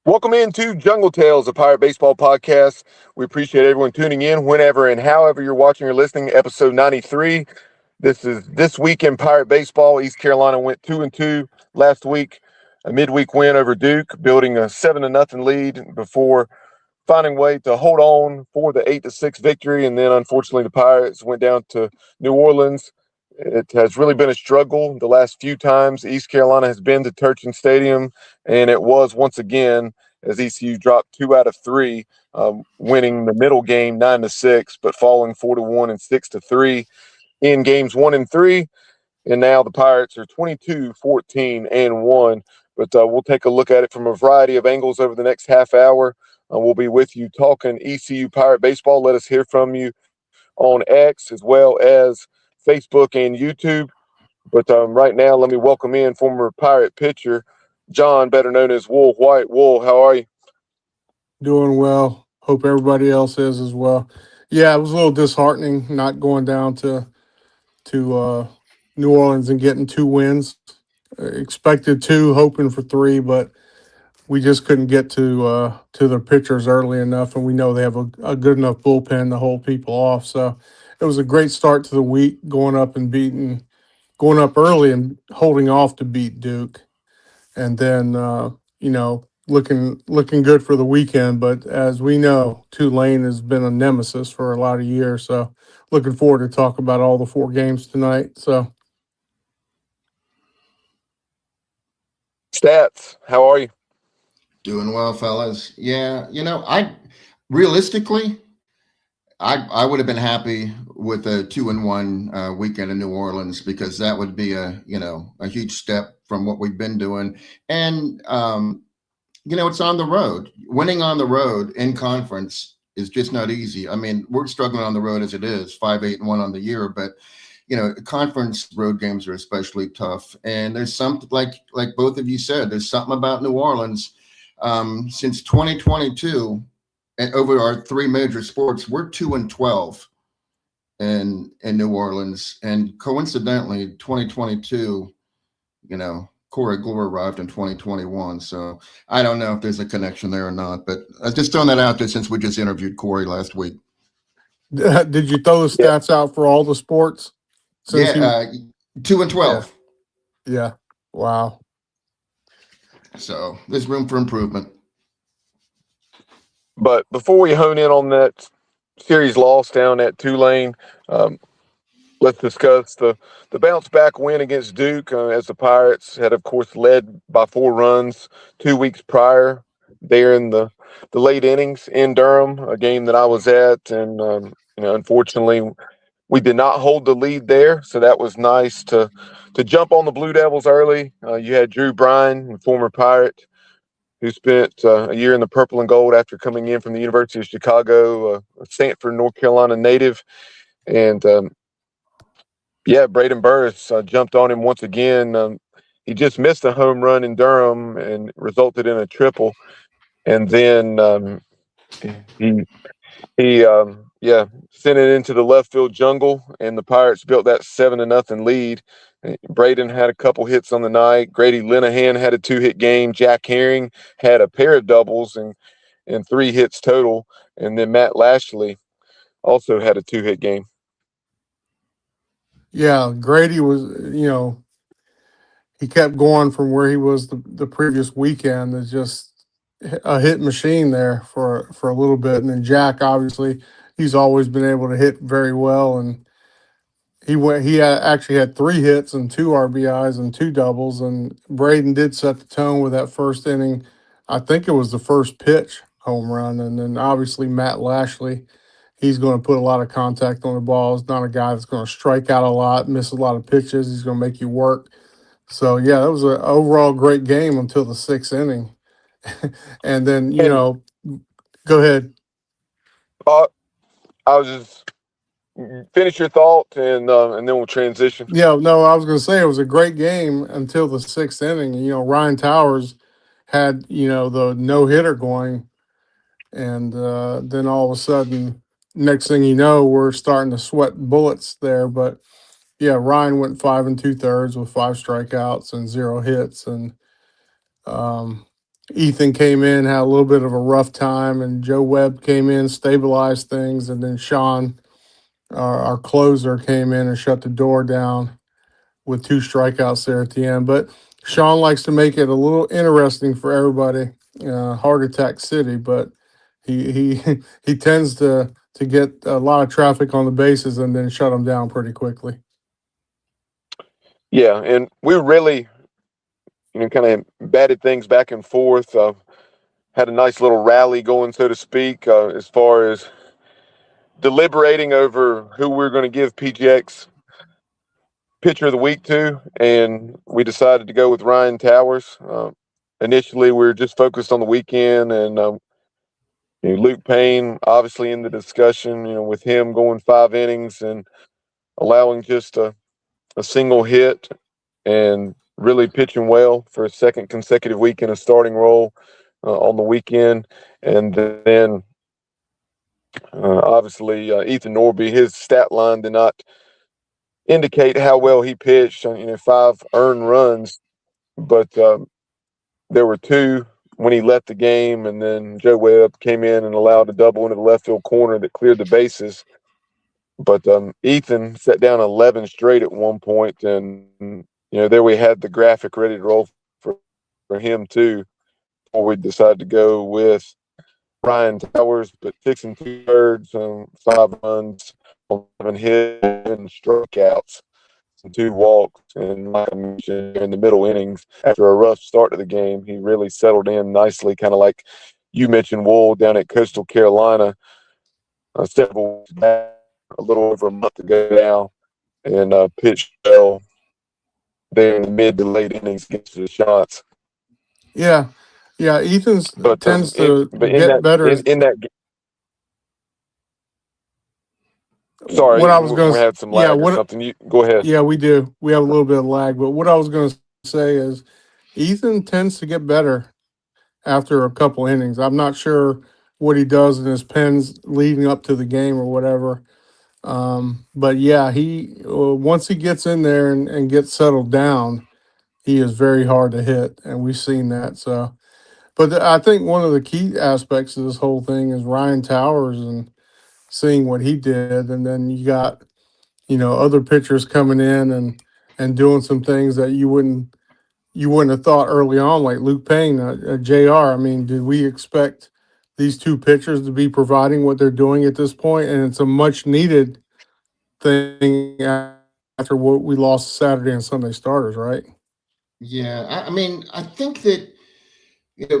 Welcome into Jungle Tales, a Pirate Baseball podcast. We appreciate everyone tuning in whenever and however you're watching or listening. Episode 93. This is This Week in Pirate Baseball. East Carolina went 2-2 last week, a midweek win over Duke, building a 7-0 lead before finding a way to hold on for the 8-6 victory. And then, unfortunately, the Pirates went down to New Orleans. It has really been a struggle the last few times East Carolina has been to Turchin Stadium, and it was once again as ECU dropped 2 out of 3, winning the middle game 9-6, but falling 4-1 and 6-3 in games 1 and 3. And now the Pirates are 22-14-1. But we'll take a look at it from a variety of angles over the next half hour. We'll be with you talking ECU Pirate Baseball. Let us hear from you on X as well as Facebook and YouTube. But right now, let me welcome in former Pirate pitcher John, better known as Wool White. Wool, how are you? Doing well. Hope everybody else is as well. Yeah, it was a little disheartening not going down to New Orleans and getting 2 wins. Expected 2, hoping for 3, but we just couldn't get to the pitchers early enough, and we know they have a good enough bullpen to hold people off. So it was a great start to the week, going up early and holding off to beat Duke, and then looking good for the weekend. But as we know, Tulane has been a nemesis for a lot of years. So looking forward to talk about all the 4 games tonight. So Stats, how are you? Doing well, fellas. Yeah, I realistically, I would have been happy with a 2-1 weekend in New Orleans, because that would be a huge step from what we've been doing. And it's on the road. Winning on the road in conference is just not easy. I mean, we're struggling on the road as it is, 5-8-1 on the year, but conference road games are especially tough. And there's something like both of you said, there's something about New Orleans. Since 2022, and over our 3 major sports, we're 2-12 in New Orleans. And coincidentally, 2022, Corey Glore arrived in 2021. So I don't know if there's a connection there or not, but I just throwing that out there since we just interviewed Corey last week. did you throw the stats out for all the sports? 2-12. Yeah. Wow. So there's room for improvement. But before we hone in on that series loss down at Tulane, let's discuss the bounce back win against Duke, as the Pirates had, of course, led by 4 runs 2 weeks prior there in the late innings in Durham, a game that I was at. And, unfortunately, we did not hold the lead there. So that was nice to jump on the Blue Devils early. You had Drew Bryan, former Pirate, who spent a year in the purple and gold after coming in from the University of Chicago, a Sanford, North Carolina native. And, Braden Burris jumped on him once again. He just missed a home run in Durham and resulted in a triple. And then he sent it into the left field jungle, and the Pirates built that 7-0 lead. Braden had a couple hits on the night. Grady Linehan had a 2-hit game. Jack Herring had a pair of doubles and 3 hits total. And then Matt Lashley also had a 2-hit game. Yeah, Grady was, he kept going from where he was the previous weekend. It's just a hit machine there for a little bit. And then Jack, obviously, he's always been able to hit very well. And actually had 3 hits and 2 RBIs and 2 doubles. And Braden did set the tone with that first inning. I think it was the first pitch home run. And then obviously Matt Lashley, he's going to put a lot of contact on the ball. He's not a guy that's going to strike out a lot, miss a lot of pitches. He's going to make you work. So, yeah, that was an overall great game until the 6th inning. And then, go ahead. I was just finish your thought, and then we'll transition. Yeah, no, I was going to say it was a great game until the 6th inning. Ryan Towers had, the no-hitter going, and then all of a sudden, next thing you know, we're starting to sweat bullets there. But, yeah, Ryan went 5 2/3 with 5 strikeouts and 0 hits. And Ethan came in, had a little bbit of a rough time, and Joe Webb came in, stabilized things, and then Sean, our closer, came in and shut the door down with two strikeouts there at the end. But Sean likes to make it a little interesting for everybody. Heart Attack City, but he he tends to get a lot of traffic on the bases and then shut them down pretty quickly. Yeah, and we really, kind of batted things back and forth. Had a nice little rally going, so to speak, as far as deliberating over who we're going to give PGX pitcher of the week to, and we decided to go with Ryan Towers. Initially, we were just focused on the weekend, and Luke Payne obviously in the discussion. With him going 5 innings and allowing just a single hit, and really pitching well for a second consecutive week in a starting role on the weekend, and then obviously Ethan Norby, his stat line did not indicate how well he pitched. 5 earned runs, but there were two when he left the game, and then Joe Webb came in and allowed a double into the left field corner that cleared the bases. But Ethan set down 11 straight at one point, and there we had the graphic ready to roll for him too. Before we decided to go with Ryan Towers, but 6 2/3, 5 runs, 11 hits, and strikeouts, and 2 walks. And like I mentioned, in the middle innings, after a rough start to the game, he really settled in nicely, kind of like you mentioned, Wool down at Coastal Carolina several weeks back, a little over a month ago now, and pitched well there in the mid to late innings against the Shots. Yeah, yeah. Ethan's But tends in to but in get that better. in that What sorry, I was going we to, had some yeah, lag or what, something. You go ahead. yeah, we do. We have a little bit of lag, but what I was going to say is Ethan tends to get better after a couple innings. I'm not sure what he does in his pens leading up to the game or whatever. But yeah, he once he gets in there and gets settled down, he is very hard to hit, and we've seen that. So, but I think one of the key aspects of this whole thing is Ryan Towers and seeing what he did, and then you got other pitchers coming in and doing some things that you wouldn't have thought early on, like Luke Payne, Jr. I mean, did we expect these two pitchers to be providing what they're doing at this point? And it's a much needed thing after what we lost Saturday and Sunday starters, right? Yeah, I mean, I think that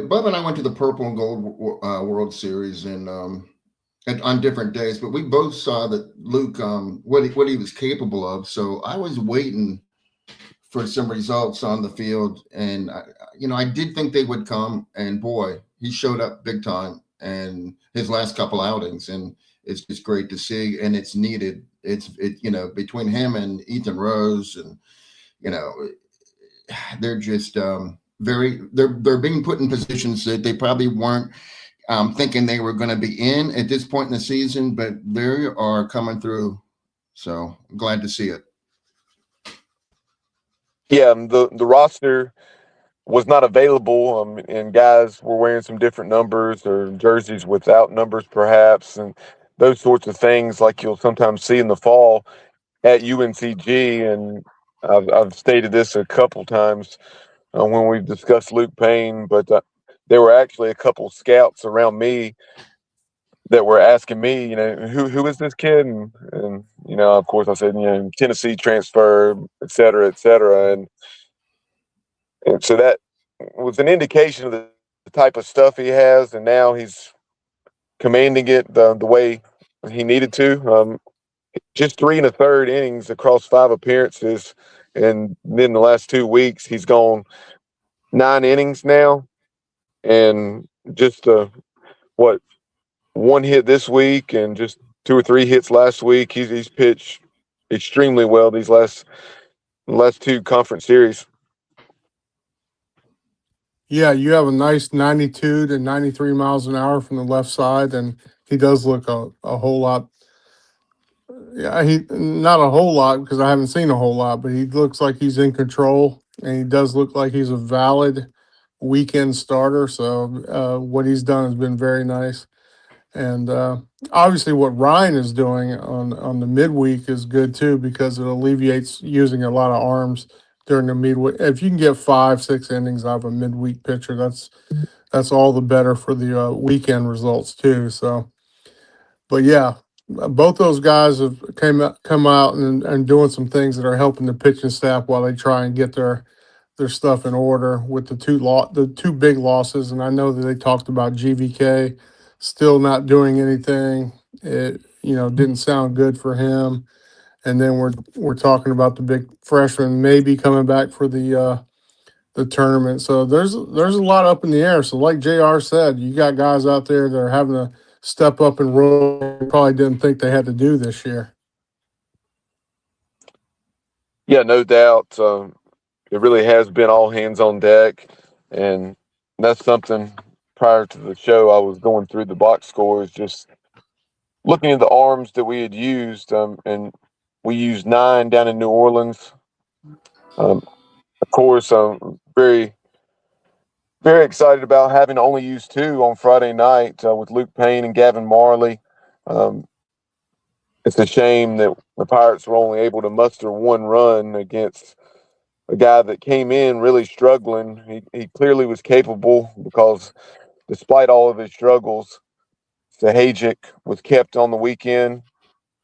Bub and I went to the Purple and Gold World Series, and on different days, but we both saw that Luke, what he was capable of. So I was waiting for some results on the field, and I did think they would come, and boy, he showed up big time. And his last couple outings, and it's just great to see, and it's needed. Between him and Ethan Rose, and you know, they're just they're being put in positions that they probably weren't thinking they were going to be in at this point in the season, but they are coming through. So I'm glad to see it. Yeah, the roster was not available, and guys were wearing some different numbers or jerseys without numbers, perhaps, and those sorts of things like you'll sometimes see in the fall at UNCG. And I've stated this a couple times when we've discussed Luke Payne, but there were actually a couple scouts around me that were asking me, who is this kid? And of course, I said, Tennessee transfer, et cetera, et cetera. And so that was an indication of the type of stuff he has, and now he's commanding it the way he needed to. Just 3 1/3 innings across 5 appearances, and then the last 2 weeks he's gone 9 innings now, and just what, one hit this week and just 2 or 3 hits last week. He's pitched extremely well these last 2 conference series. Yeah, you have a nice 92 to 93 miles an hour from the left side, and he does look a whole lot. Yeah, he not a whole lot because I haven't seen a whole lot, but he looks like he's in control, and he does look like he's a valid weekend starter. So what he's done has been very nice. And obviously, what Ryan is doing on the midweek is good too because it alleviates using a lot of arms during the midweek. If you can get 5, 6 innings out of a midweek pitcher, that's all the better for the weekend results too. So, but yeah, both those guys have come out and doing some things that are helping the pitching staff while they try and get their stuff in order with the two big losses. And I know that they talked about GVK still not doing anything. It didn't sound good for him. And then we're talking about the big freshman maybe coming back for the tournament. So there's a lot up in the air. So like JR said, you got guys out there that are having to step up and roll. They probably didn't think they had to do this year. Yeah, no doubt. It really has been all hands on deck, and that's something. Prior to the show, I was going through the box scores, just looking at the arms that we had used, and we used 9 down in New Orleans. Of course, I'm very, very excited about having only used 2 on Friday night with Luke Payne and Gavin Marley. Um, it's a shame that the Pirates were only able to muster 1 run against a guy that came in really struggling. He clearly was capable because despite all of his struggles, Sahajic was kept on the weekend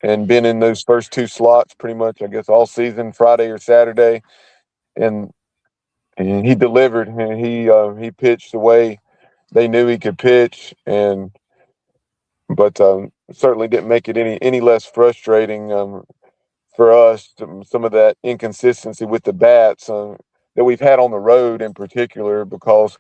and been in those first 2 slots pretty much, I guess, all season, Friday or Saturday. And he delivered. And he pitched the way they knew he could pitch, but certainly didn't make it any less frustrating for us. Some of that inconsistency with the bats that we've had on the road in particular, because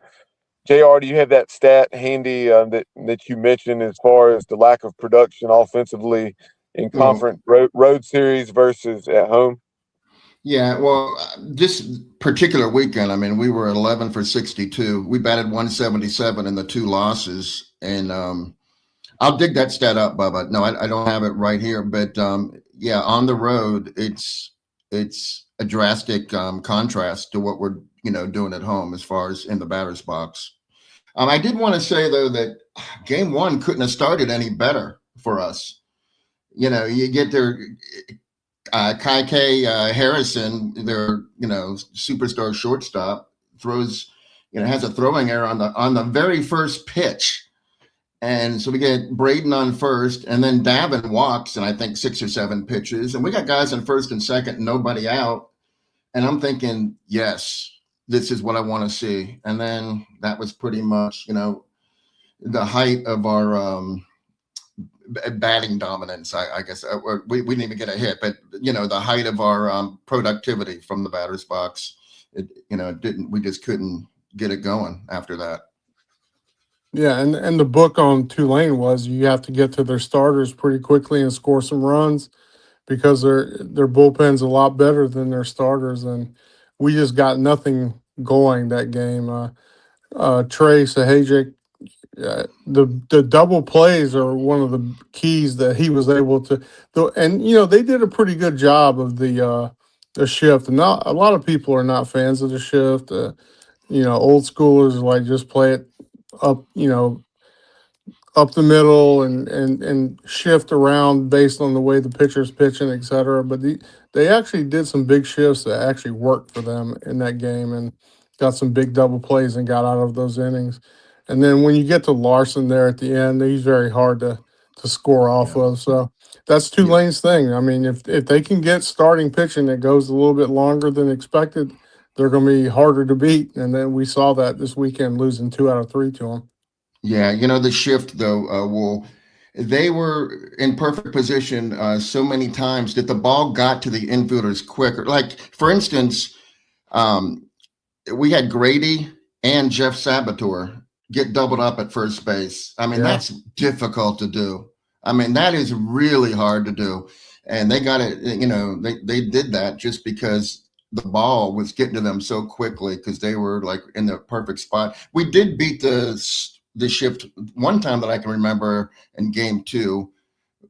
JR, do you have that stat handy that you mentioned as far as the lack of production offensively in Well, conference road series versus at home? yeah, well, this particular weekend, I mean, we were 11 for 62. We batted 177 in the 2 losses. And I'll dig that stat up, Bubba. No, I don't have it right here. But yeah, on the road, it's a drastic contrast to what we're doing at home as far as in the batter's box. I did want to say, though, that game 1 couldn't have started any better for us. You get their Kai K. Harrison, their superstar shortstop, throws has a throwing error on the very first pitch, and so we get Braden on first, and then Davin walks, and I think 6 or 7 pitches, and we got guys in first and second, nobody out, and I'm thinking, yes, this is what I want to see, and then that was pretty much the height of our batting dominance. I guess we didn't even get a hit, but the height of our productivity from the batter's box, we just couldn't get it going after that. Yeah, and the book on Tulane was you have to get to their starters pretty quickly and score some runs because their bullpen's a lot better than their starters, and we just got nothing going that game. Trey Sahajic, the double plays are one of the keys that he was able to. And they did a pretty good job of the shift. And not a lot of people are not fans of the shift. Old schoolers like just play it up. Up the middle and shift around based on the way the pitcher's pitching, et cetera. But they actually did some big shifts that actually worked for them in that game and got some big double plays and got out of those innings. And then when you get to Larson there at the end, he's very hard to score off Yeah. of. So that's Yeah. Tulane's thing. I mean, if they can get starting pitching that goes a little bit longer than expected, they're going to be harder to beat. And then we saw that this weekend, losing 2 out of 3 to them. Yeah, the shift though, they were in perfect position so many times that the ball got to the infielders quicker. Like for instance, um, we had Grady and Jeff Sabator get doubled up at first base. I mean, Yeah. that's difficult to do. I mean, that is really hard to do. And they got it, they did that just because the ball was getting to them so quickly because they were like in the perfect spot. We did beat the shift one time that I can remember in game 2.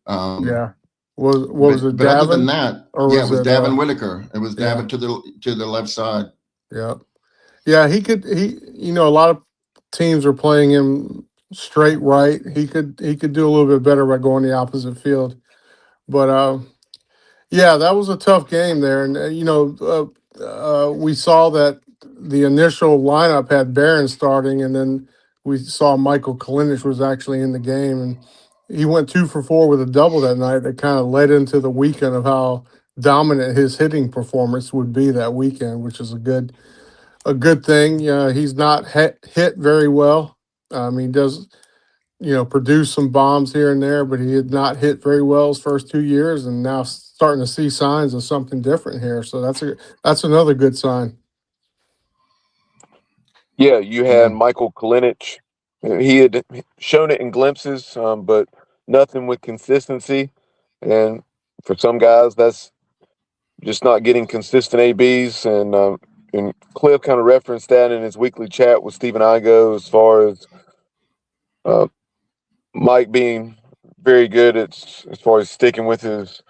Yeah. What was it, But other than Davin? that, Or yeah, was it was it Davin Whitaker. It was yeah. Davin to the left side. Yeah. Yeah, he could. A lot of teams are playing him straight right. He could do a little bit better by going the opposite field. But yeah, that was a tough game there, and we saw that the initial lineup had Barron starting, and then we saw Michael Kalinic was actually in the game, and he went 2 for 4 with a double that night. That kind of led into the weekend of how dominant his hitting performance would be that weekend, which is a good thing. He's not hit very well. He does, produce some bombs here and there, but he had not hit very well his first 2 years, and now starting to see signs of something different here. So that's another good sign. Yeah, you Yeah. had Michael Kalinic. He had shown it in glimpses, but nothing with consistency. And for some guys, that's just not getting consistent ABs. And Cliff kind of referenced that in his weekly chat with Stephen Igo as far as uh, Mike being very good at as far as sticking with his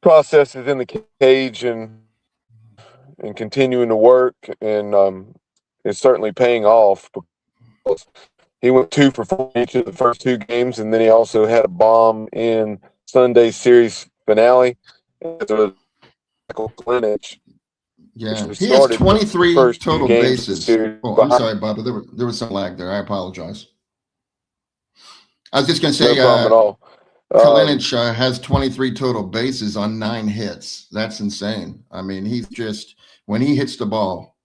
processes in the cage and continuing to work, and it's certainly paying off because he went 2 for 4 each of the first 2 games, and then he also had a bomb in Sunday's series finale. So Michael Kalinic, which Yeah. was He has started the 23 first 2 total games of the bases. series Oh, I'm behind. sorry, Bubba. There was some lag there. I apologize. I was just going to No say, problem at all. Kalinic has 23 total bases on 9 hits. That's insane. I mean, he's just, when he hits the ball,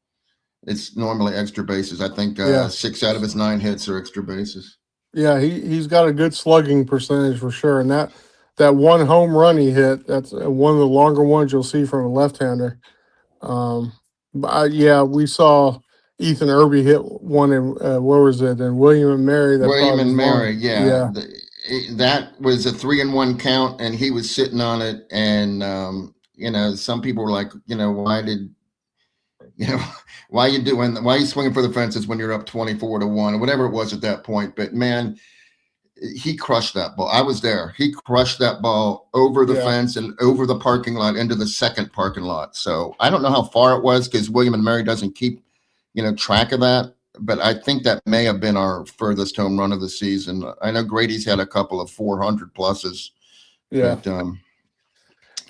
it's normally extra bases. I think Yeah, 6 out of his 9 hits are extra bases. yeah, he's got a good slugging percentage for sure, and that one home run he hit, that's one of the longer ones you'll see from a left-hander. But yeah, we saw Ethan Irby hit one in where was it? And William and Mary, that William probably was and Mary, long. yeah. Yeah, That was a 3-1 count, and he was sitting on it. And, some people were like, why are you swinging for the fences when you're up 24-1 or whatever it was at that point? But man, he crushed that ball. I was there. He crushed that ball over the yeah, fence and over the parking lot into the second parking lot. So I don't know how far it was because William and Mary doesn't keep, track of that. But I think that may have been our furthest home run of the season. I know Grady's had a couple of 400 pluses, yeah. but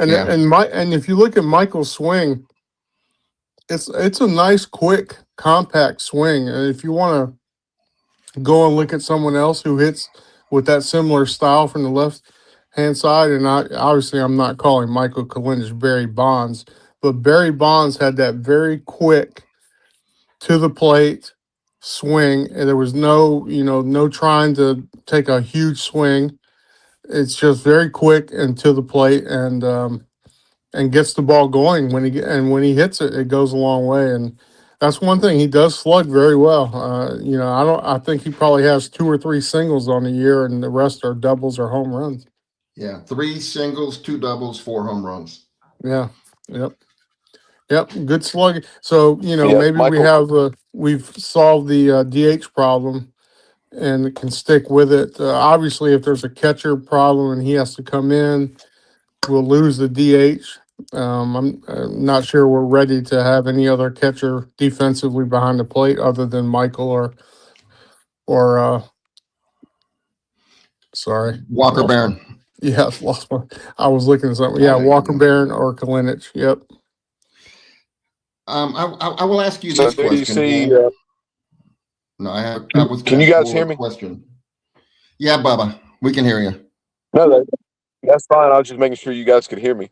And yeah, and if you look at Michael's swing, it's a nice, quick, compact swing. And if you want to go and look at someone else who hits with that similar style from the left hand side, and I'm not calling Michael Kalinic Barry Bonds, but Barry Bonds had that very quick to the plate swing, and there was no trying to take a huge swing. It's just very quick and to the plate, and gets the ball going when he hits it, it goes a long way. And that's one thing, he does slug very well. I think he probably has 2 or 3 singles on the year, and the rest are doubles or home runs. yeah, 3 singles, 2 doubles, 4 home runs. Yeah, yep. Yep, good slug. So Yeah, maybe Michael. we've solved the DH problem and can stick with it. Obviously, if there's a catcher problem and he has to come in, we'll lose the DH. I'm not sure we're ready to have any other catcher defensively behind the plate other than Michael or sorry, Walker lost my. Barron. Yeah, lost my. I was looking at something. I Yeah, know you Walker do. Barron or Kalinic. Yep. I will ask you So this do you question, see? Dan. No, I was going Can to you ask guys hear Roy a me? question. Yeah, Bubba, we can hear you. No, that's fine. I was just making sure you guys could hear me.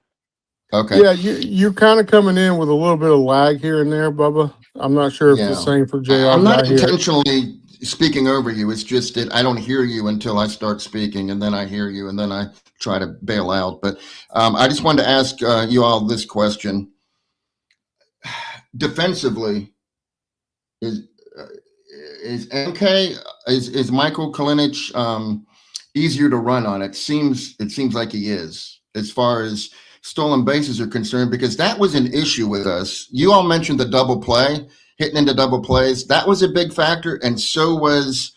Okay. Yeah, you're kind of coming in with a little bit of lag here and there, Bubba. I'm not sure if it's the Yeah. same for JR, I'm but I not hear it. intentionally speaking over you. It's just that I don't hear you until I start speaking, and then I hear you, and then I try to bail out. But I just wanted to ask you all this question. Defensively, is uh, is MK is Michael Kalinic easier to run on? It seems like he is, as far as stolen bases are concerned, because that was an issue with us. You all mentioned the double play, hitting into double plays. That was a big factor, and so was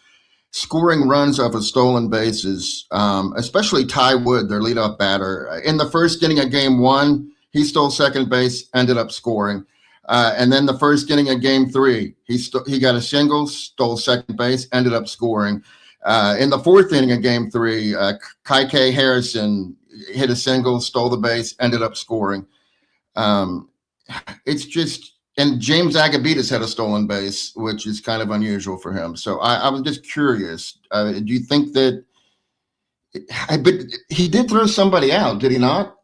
scoring runs off of stolen bases, especially Ty Wood, their leadoff batter. In the first inning of game 1, he stole second base, ended up scoring. And then the first inning of Game 3, he got a single, stole second base, ended up scoring. In the fourth inning of Game 3, K. Harrison hit a single, stole the base, ended up scoring. It's just, and James Agabitas had a stolen base, which is kind of unusual for him. So I was just curious. Do you think that? But he did throw somebody out, did he not?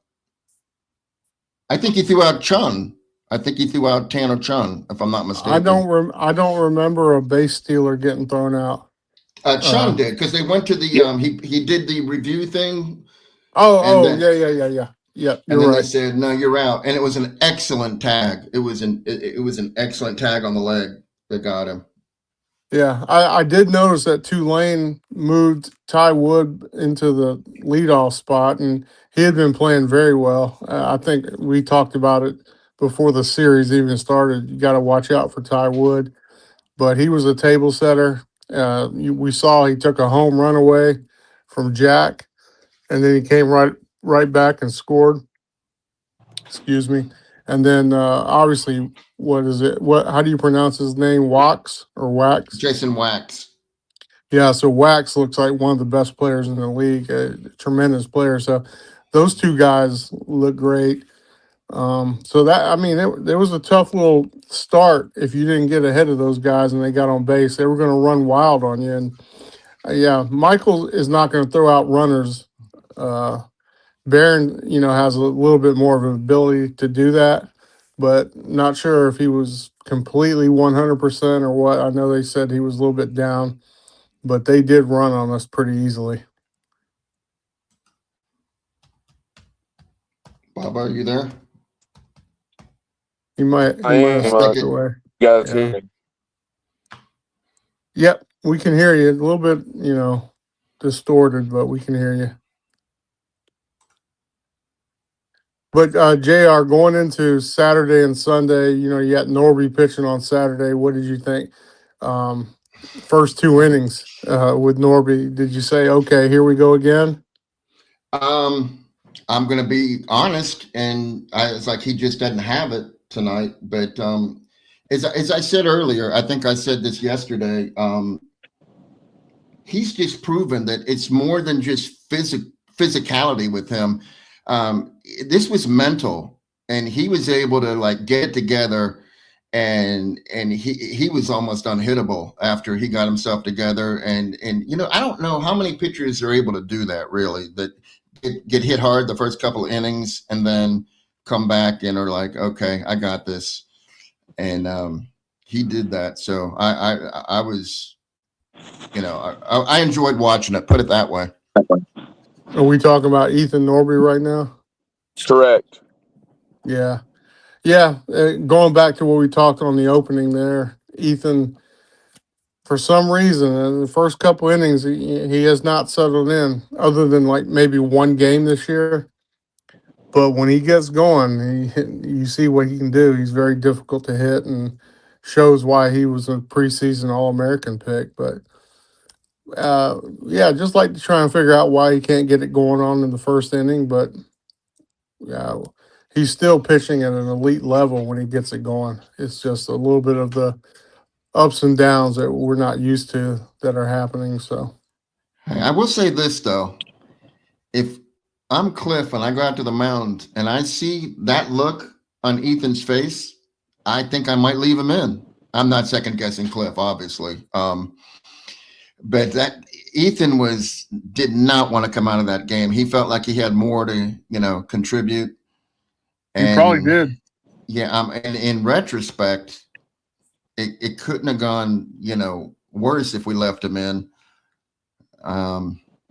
I think he threw out Chun. I think he threw out Tanner Chun, if I'm not mistaken. I don't remember a base stealer getting thrown out. Chun did, because they went to the he did the review thing. Yeah. And then they said, "No, you're out." And it was an excellent tag. It was an excellent tag on the leg that got him. Yeah, I did notice that Tulane moved Ty Wood into the leadoff spot, and he had been playing very well. I think we talked about it before the series even started. You got to watch out for Ty Wood, but he was a table setter. We saw he took a home run away from Jack, and then he came right back and scored. Excuse me. And then obviously, what is it? How do you pronounce his name? Wax or Wax? Jason Wax. Yeah, so Wax looks like one of the best players in the league, a tremendous player. So those two guys look great. So that, I mean, there was a tough little start if you didn't get ahead of those guys and they got on base. They were going to run wild on you. And yeah, Michael is not going to throw out runners. Barron, has a little bit more of an ability to do that, but not sure if he was completely 100% or what. I know they said he was a little bit down, but they did run on us pretty easily. Baba, are you there? He might have stepped away. Guys, Yep, we can hear you. A little bit, distorted, but we can hear you. But JR, going into Saturday and Sunday, you got Norby pitching on Saturday. What did you think? First two innings with Norby, did you say, okay, here we go again? I'm going to be honest, and it's like he just doesn't have it tonight. But as I said earlier, I think I said this yesterday, he's just proven that it's more than just physicality with him. This was mental, and he was able to get it together, and he was almost unhittable after he got himself together. And I don't know how many pitchers are able to do that, really, that get hit hard the first couple of innings and then come back and are like, okay, I got this. And he did that. So I was, I enjoyed watching it, put it that way. Are we talking about Ethan Norby right now? Correct. Yeah. Going back to what we talked on the opening there, Ethan, for some reason, in the first couple innings, he has not settled in, other than maybe one game this year. But when he gets going, you see what he can do. He's very difficult to hit, and shows why he was a preseason All-American pick. But just like to try and figure out why he can't get it going on in the first inning. But yeah, he's still pitching at an elite level when he gets it going. It's just a little bit of the ups and downs that we're not used to that are happening. So I will say this, though. If I'm Cliff and I go out to the mound and I see that look on Ethan's face, I think I might leave him in. I'm not second guessing Cliff, obviously. But that Ethan did not want to come out of that game. He felt like he had more to, contribute. And he probably did. Yeah. And in retrospect, it couldn't have gone, worse if we left him in.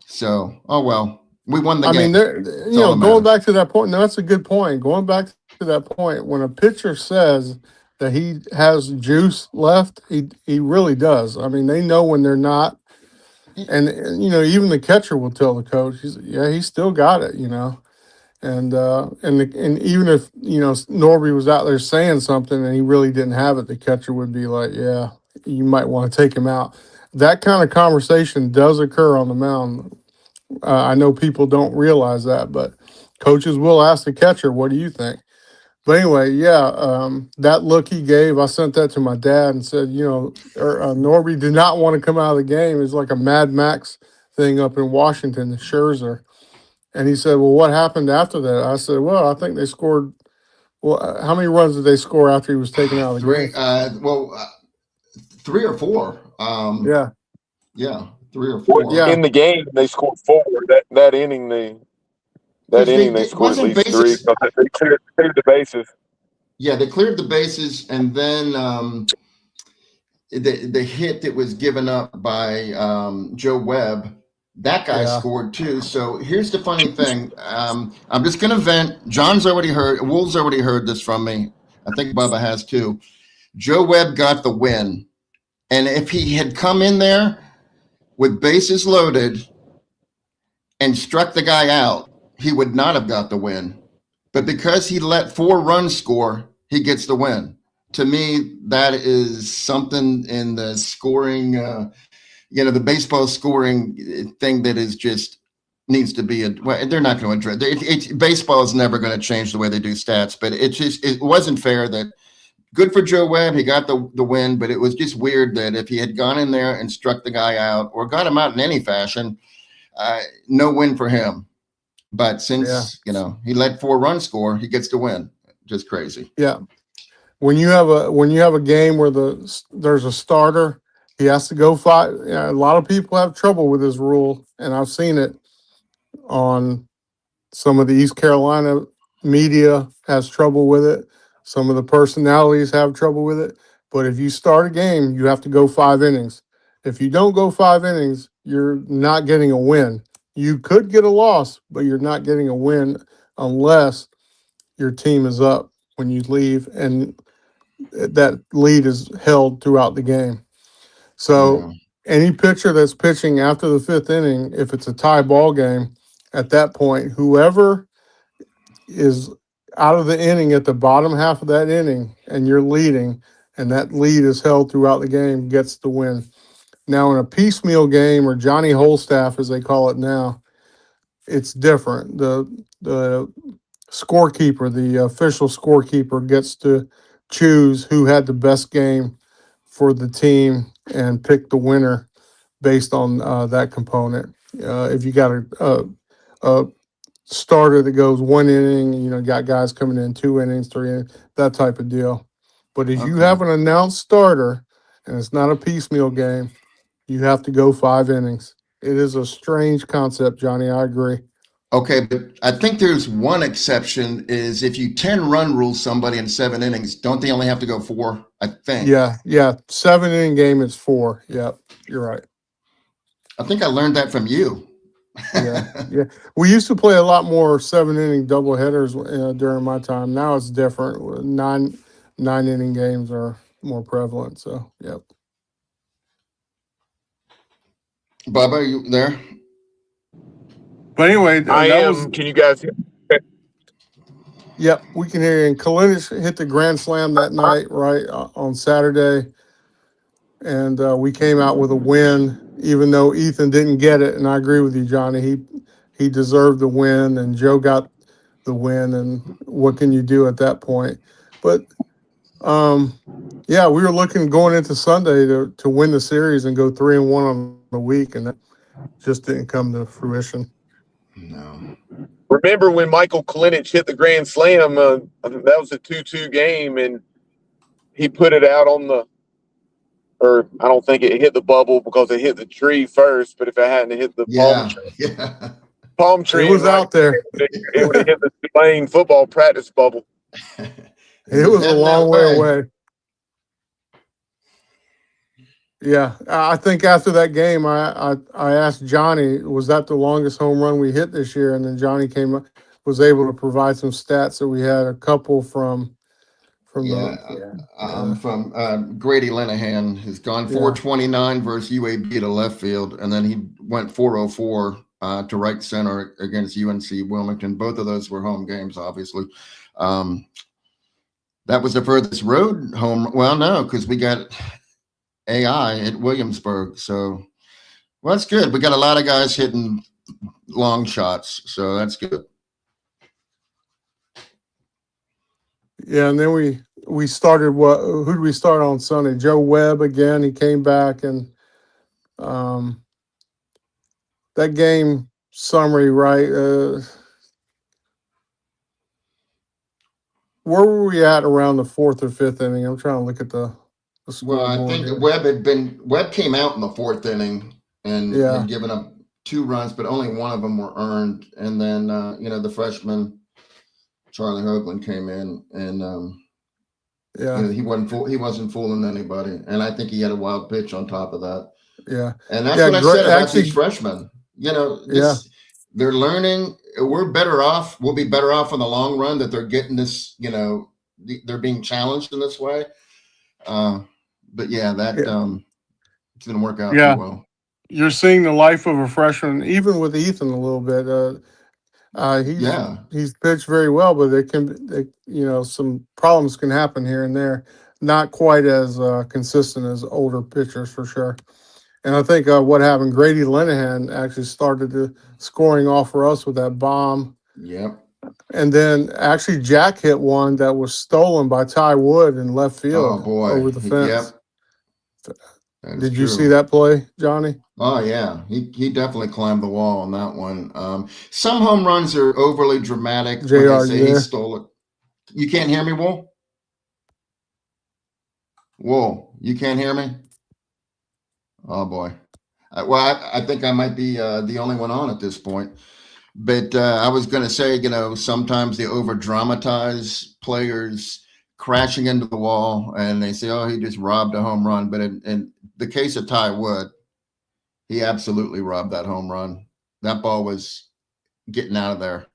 So, oh well, we won the game. I mean, going back to that point, no, that's a good point. Going back to that point, when a pitcher says that he has juice left, he really does. I mean, they know when they're not. And even the catcher will tell the coach, he's still got it, And even if Norby was out there saying something and he really didn't have it, the catcher would be like, "Yeah, you might want to take him out." That kind of conversation does occur on the mound. I know people don't realize that, but coaches will ask the catcher, "What do you think?" But anyway, yeah, that look he gave, I sent that to my dad and said, Norby did not want to come out of the game. It's like a Mad Max thing up in Washington, Scherzer. And he said, well, what happened after that? I said, well, I think they scored. Well, how many runs did they score after he was taken out of the game? Three or four. Yeah. Yeah, three or four. Yeah. In the game, they scored 4. That inning, they scored at wasn't least 3 bases. because they cleared the bases. Yeah, they cleared the bases, and then the hit that was given up by Joe Webb, that guy scored too. So here's the funny thing. I'm just going to vent. John's already heard. Wool's already heard this from me. I think Bubba has too. Joe Webb got the win. And if he had come in there with bases loaded and struck the guy out, he would not have got the win. But because he let 4 runs score, he gets the win. To me, that is something in the scoring, the baseball scoring thing that is just needs to be. They're not going to address. Baseball is never going to change the way they do stats, but it wasn't fair that. Good for Joe Webb. He got the win, but it was just weird that if he had gone in there and struck the guy out or got him out in any fashion, no win for him. But since, he let 4 runs score, he gets the win. Just crazy. Yeah. When you have a game where there's a starter, he has to go 5. A lot of people have trouble with this rule, and I've seen it on some of the East Carolina media has trouble with it. Some of the personalities have trouble with it. But if you start a game, you have to go 5 innings. If you don't go 5 innings, you're not getting a win. You could get a loss, but you're not getting a win unless your team is up when you leave and that lead is held throughout the game. So any pitcher that's pitching after the 5th inning, if it's a tie ball game, at that point, whoever is out of the inning at the bottom half of that inning and you're leading and that lead is held throughout the game gets the win. Now in a piecemeal game, or Johnny Holstaff as they call it now, it's different. The scorekeeper, the official scorekeeper, gets to choose who had the best game for the team and pick the winner based on that component. If you got a starter that goes 1 inning, got guys coming in 2 innings, 3 innings, that type of deal. But if you have an announced starter and it's not a piecemeal game, you have to go 5 innings. It is a strange concept, Johnny. I agree. Okay, but I think there's one exception is if you 10-run rule somebody in 7 innings, don't they only have to go 4? I think. Yeah. 7-inning game is 4. Yep, you're right. I think I learned that from you. Yeah. We used to play a lot more 7-inning doubleheaders during my time. Now it's different. 9-inning games are more prevalent. So, yep. Bubba, are you there? But anyway, I am. Can you guys hear me? Yep, we can hear you. And Kalinic hit the grand slam that night, right, on Saturday. And we came out with a win, even though Ethan didn't get it. And I agree with you, Johnny. He deserved the win, and Joe got the win. And what can you do at that point? But, we were looking going into Sunday to win the series and go 3-1 on the week, and that just didn't come to fruition. No. Remember when Michael Kalinic hit the grand slam? That was a 2-2 game, and he put it out or I don't think it hit the bubble because it hit the tree first. But if it hadn't hit the palm tree, it was out there. It would have hit the Tulane football practice bubble. It was a long way away. Yeah, I think after that game, I asked Johnny, was that the longest home run we hit this year? And then Johnny was able to provide some stats. So we had a couple from Grady Linehan has gone 429 versus UAB to left field, and then he went 404 to right center against UNC Wilmington. Both of those were home games, obviously. That was the furthest road home. Well, no, because we got AI at Williamsburg. So, well, that's good. We got a lot of guys hitting long shots, so that's good. Yeah, and then we started who did we start on Sunday? Joe Webb again. He came back, and um, that game summary, right? Where were we at around the fourth or fifth inning? I'm trying to look at the Well, I scoreboard think here. Webb came out in the fourth inning and Yeah, had given up 2 runs, but only one of them were earned. And then the freshman Charlie Hoagland came in, and yeah, he wasn't fooling anybody. And I think he had a wild pitch on top of that. yeah, And that's yeah. what I Great, said about these actually, freshmen. yeah, They're learning. We're better off. We'll be better off in the long run that they're getting this. They're being challenged in this way. But yeah, that yeah, it's going to work out too yeah. well. You're seeing the life of a freshman, even with Ethan a little bit. He's Yeah, he's pitched very well, but some problems can happen here and there. Not quite as consistent as older pitchers for sure. And I think what happened, Grady Linehan actually started the scoring off for us with that bomb. yep. And then actually Jack hit one that was stolen by Ty Wood in left Oh field boy, over the fence. yep. That is Did you see true. that play, Johnny? Oh yeah, he definitely climbed the wall on that one. Some home runs are overly dramatic when they JR, you say he there? stole it. You can't hear me, Wool? Wool, you can't hear me? Oh boy. I think I might be the only one on at this point. But I was going to say, sometimes they over dramatize players crashing into the wall, and they say, "Oh, he just robbed a home run." But in the case of Ty Wood, he absolutely robbed that home run. That ball was getting out of there.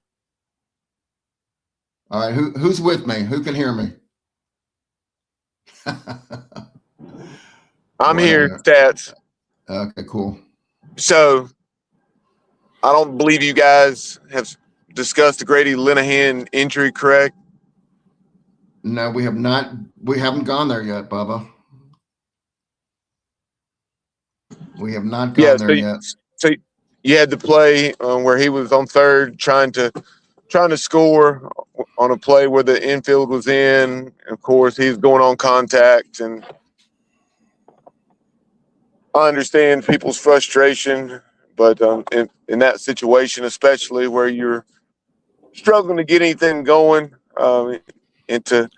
All right, who's with me? Who can hear me? I'm here, Whatever. Stats. Okay, cool. So I don't believe you guys have discussed the Grady Linehan injury, correct? No, we have not. We haven't gone there yet, Bubba. We have not Yeah. gone there yet. So you had the play where he was on third, trying to score on a play where the infield was in. Of course, he's going on contact, and I understand people's frustration, but in that situation, especially where you're struggling to get anything going, and to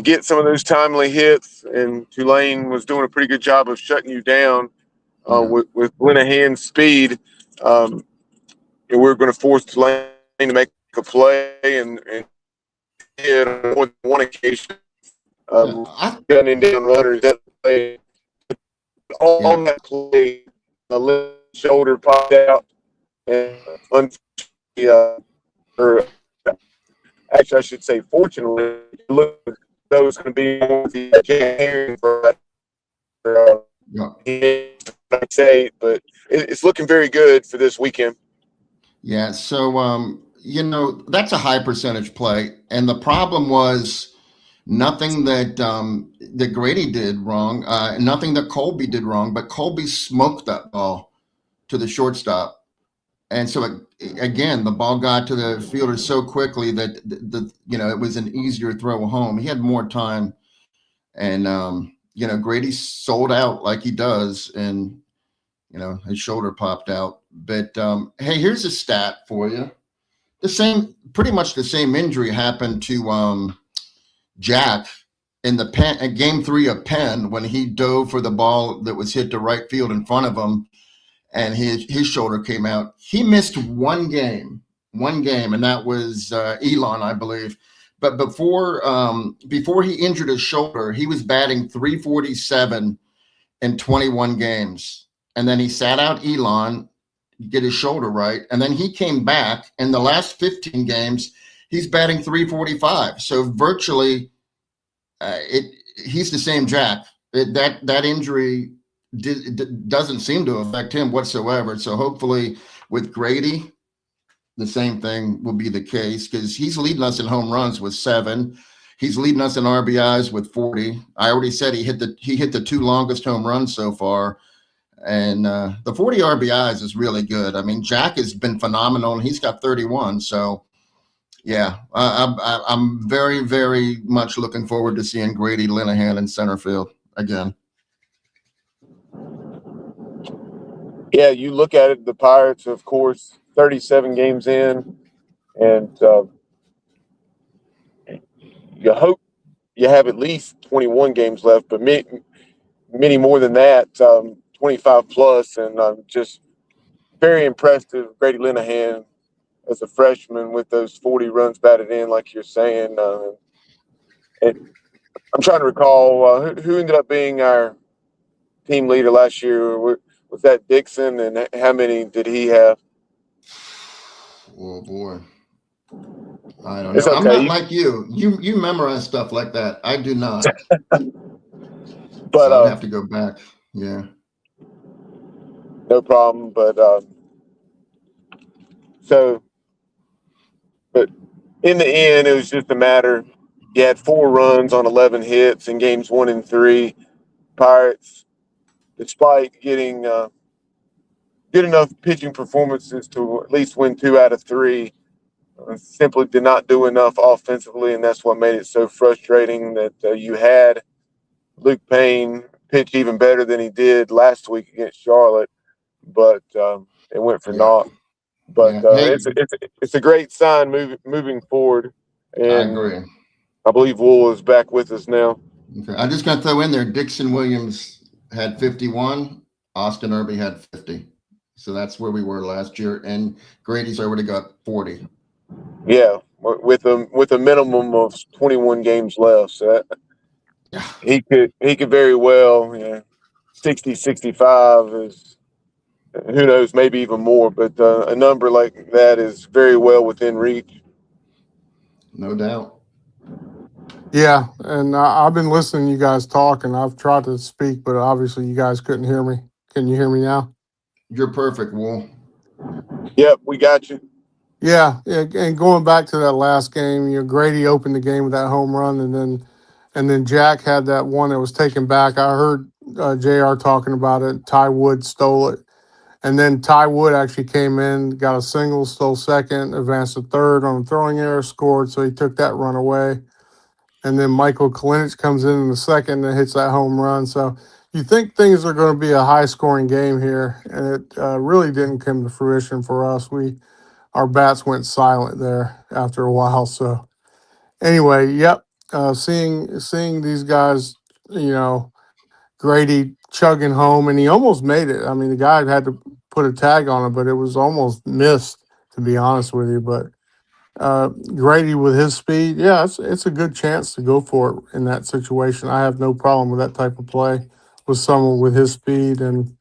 get some of those timely hits, and Tulane was doing a pretty good job of shutting you down Yeah. with Linehan's speed. And we're going to force Tulane to make a play, and hit on more than one occasion, gunning down runners that play. On that play, a left shoulder popped out, and or actually, I should say, fortunately, look, those going to be for say, but it's looking very good for this weekend. Yeah. So, that's a high percentage play, and the problem was nothing that Grady did wrong, nothing that Colby did wrong, but Colby smoked that ball to the shortstop, and so again, the ball got to the fielder so quickly that it was an easier throw home. He had more time, and Grady sold out like he does, and his shoulder popped out. But hey, here's a stat for you. Pretty much the same injury happened to Jack in the game 3 of Penn when he dove for the ball that was hit to right field in front of him, and his shoulder came out. He missed one game, and that was Elon, I believe. But before he injured his shoulder, he was batting .347 in 21 games. And then he sat out Elon, get his shoulder right. And then he came back. In the last 15 games, he's batting .345. So virtually, he's the same Jack. That injury doesn't seem to affect him whatsoever. So hopefully with Grady, the same thing will be the case, because he's leading us in home runs with 7. He's leading us in RBIs with 40. I already said he hit the 2 longest home runs so far. And the 40 RBIs is really good. I mean, Jack has been phenomenal, and he's got 31. So Yeah, I'm very, very much looking forward to seeing Grady Linehan in center field again. Yeah, you look at it, the Pirates, of course, 37 games in, and you hope you have at least 21 games left, but many more than that, 25 plus, and just very impressive. Grady Linehan as a freshman with those 40 runs batted in, like you're saying. And I'm trying to recall who ended up being our team leader last year. Was that Dixon, and how many did he have? Oh boy, I don't It's know. I'm not okay, like you. You memorize stuff like that. I do not. but So I'd have to go back. Yeah. no problem. So, but in the end, it was just a matter. You had 4 runs on 11 hits in games 1 and 3. Pirates, despite getting good enough pitching performances to at least win 2 out of 3, simply did not do enough offensively, and that's what made it so frustrating that you had Luke Payne pitch even better than he did last week against Charlotte, but it went for Yeah. naught. But Yeah. Hey, it's a great sign moving forward, I and agree. I believe Wool is back with us now. Okay. I just got to throw in there. Dixon Williams had 51. Austin Irby had 50. So that's where we were last year. And Grady's already got 40. Yeah, with a minimum of 21 games left, so Yeah. he could very well, 60, 65 is, who knows, maybe even more, but a number like that is very well within reach. No doubt. Yeah, and I've been listening to you guys talk, and I've tried to speak, but obviously you guys couldn't hear me. Can you hear me now? You're perfect, Wool. Yep, we got you. Yeah, yeah, and going back to that last game, Grady opened the game with that home run, and then Jack had that one that was taken back. I heard Jr. talking about it. Ty Wood stole it, and then Ty Wood actually came in, got a single, stole second, advanced to third on a throwing error, scored, so he took that run away. And then Michael Kalinich comes in the second and hits that home run. So you think things are going to be a high scoring game here, and it really didn't come to fruition for us. Our bats went silent there after a while. So anyway, yep. Seeing these guys, Grady chugging home, and he almost made it. I mean, the guy had to put a tag on it, but it was almost missed, to be honest with you. But Grady with his speed, yeah, it's a good chance to go for it in that situation. I have no problem with that type of play with someone with his speed, and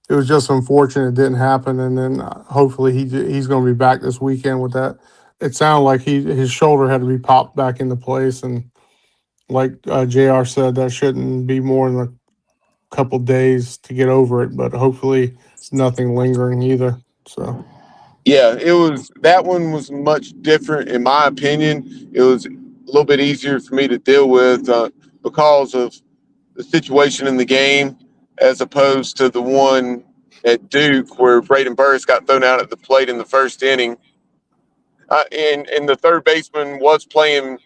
it was just unfortunate it didn't happen. And then hopefully he's going to be back this weekend with that. It sounded like his shoulder had to be popped back into place, and like Jr. said, that shouldn't be more than a couple days to get over it. But hopefully it's nothing lingering either. So. Yeah, that one was much different in my opinion. It was a little bit easier for me to deal with because of the situation in the game, as opposed to the one at Duke where Braden Burris got thrown out at the plate in the first inning. And the third baseman was playing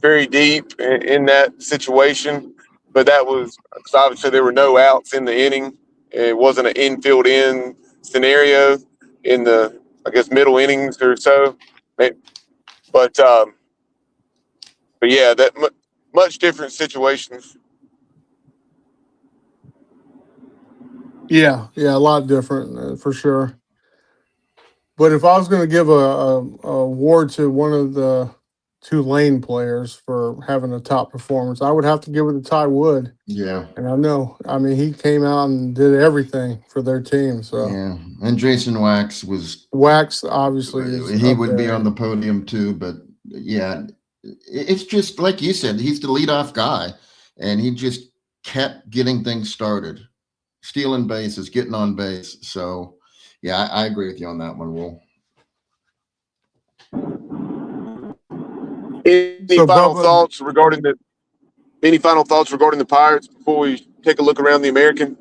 very deep in that situation, but that was obviously there were no outs in the inning. It wasn't an infield in scenario in the, I guess, middle innings or so. But yeah, that much different situations. Yeah, yeah, a lot different for sure. But if I was going to give a award to one of the Tulane players for having a top performance, I would have to give it to Ty Wood. Yeah. And I mean, he came out and did everything for their team. So Yeah. And Jason Wax was, Wax obviously is he up would be on there. the podium too. But yeah, it's just like you said, he's the leadoff guy, and he just kept getting things started, stealing bases, getting on base. So yeah, I agree with you on that one, Will. Any So final Bubba, thoughts regarding the Pirates before we take a look around the American?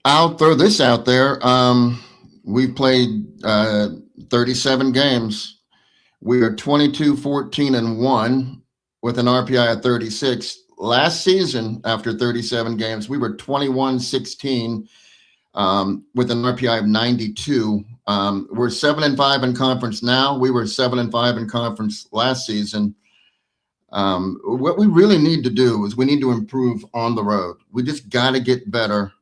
I'll throw this out there. We've played 37 games. We are 22-14-1 with an RPI of 36. Last season, after 37 games, we were 21-16 with an RPI of 92. We're 7-5 in conference now. We were 7-5 in conference last season. What we really need to do is we need to improve on the road. We just got to get better.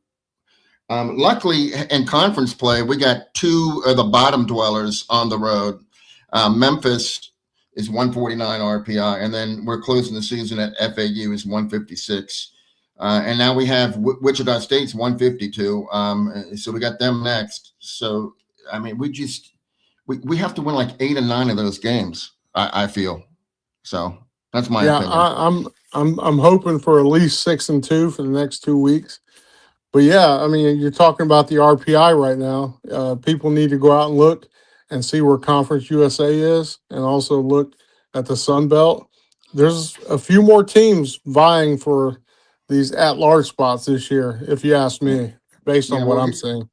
Luckily, in conference play, we got two of the bottom dwellers on the road. Memphis is 149 RPI, and then we're closing the season at FAU is 156. And now we have Wichita State's 152. So we got them next. So, I mean, we have to win like 8 or 9 of those games, I feel. So that's my opinion. I'm hoping for at least 6-2 for the next 2 weeks. But yeah, I mean, you're talking about the RPI right now. People need to go out and look and see where Conference USA is, and also look at the Sun Belt. There's a few more teams vying for these at-large spots this year, if you ask me, based on what I'm seeing.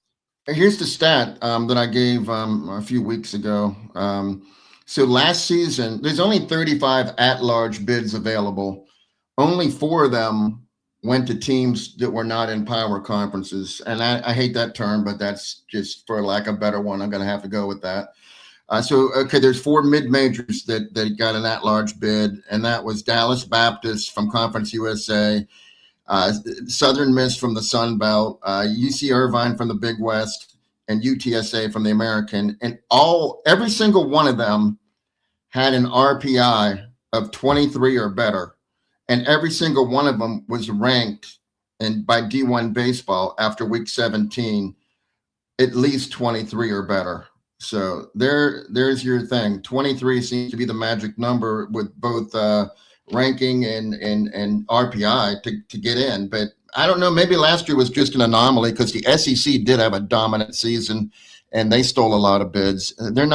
Here's the stat that I gave a few weeks ago. So last season, there's only 35 at-large bids available. Only 4 of them went to teams that were not in power conferences. And I hate that term, but that's just for lack of a better one. I'm going to have to go with that. There's 4 mid-majors that got an at-large bid, and that was Dallas Baptist from Conference USA, Southern Miss from the Sun Belt, UC Irvine from the Big West, and UTSA from the American. And every single one of them had an RPI of 23 or better. And every single one of them was ranked by D1 Baseball after week 17, at least 23 or better. So there's your thing. 23 seems to be the magic number with both ranking and RPI to get in. But I don't know, maybe last year was just an anomaly because the SEC did have a dominant season and they stole a lot of bids. They're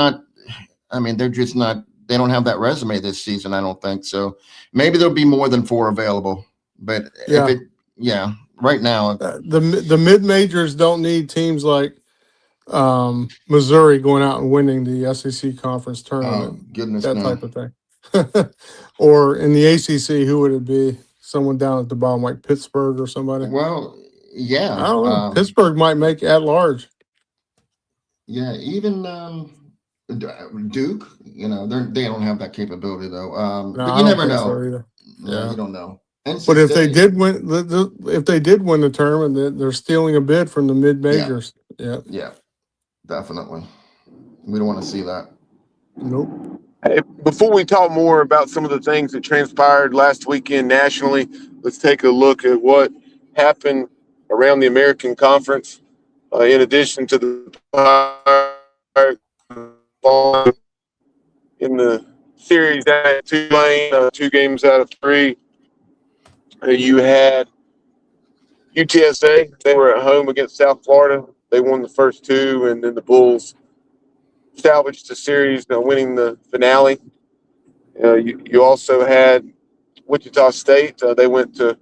just not, they don't have that resume this season, I don't think. So maybe there'll be more than 4 available. But right now. The mid-majors don't need teams like Missouri going out and winning the SEC conference tournament. Oh, goodness, that type of thing. Or in the ACC, who would it be? Someone down at the bottom, like Pittsburgh or somebody? Well, yeah. I don't know. Pittsburgh might make at large. Yeah, even Duke, they don't have that capability though. But you never know. Yeah, you don't know. But if they did win, the tournament, they're stealing a bid from the mid majors. Yeah, definitely. We don't want to see that. Nope. Hey, before we talk more about some of the things that transpired last weekend nationally, let's take a look at what happened around the American Conference. In addition to the in the series at Tulane, 2 games out of 3, you had UTSA. They were at home against South Florida. They won the first 2, and then the Bulls salvaged the series, winning the finale. You also had Wichita State. They went to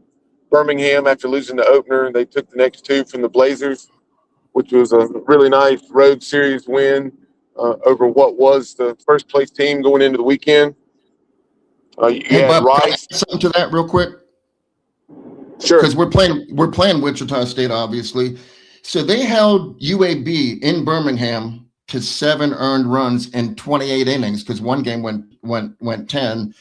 Birmingham after losing the opener. They took the next 2 from the Blazers, which was a really nice road series win over what was the first place team going into the weekend. Hey, Bob, can I add something to that real quick? Sure. Because we're playing Wichita State, obviously. So they held UAB in Birmingham to 7 earned runs in 28 innings because one game went 10.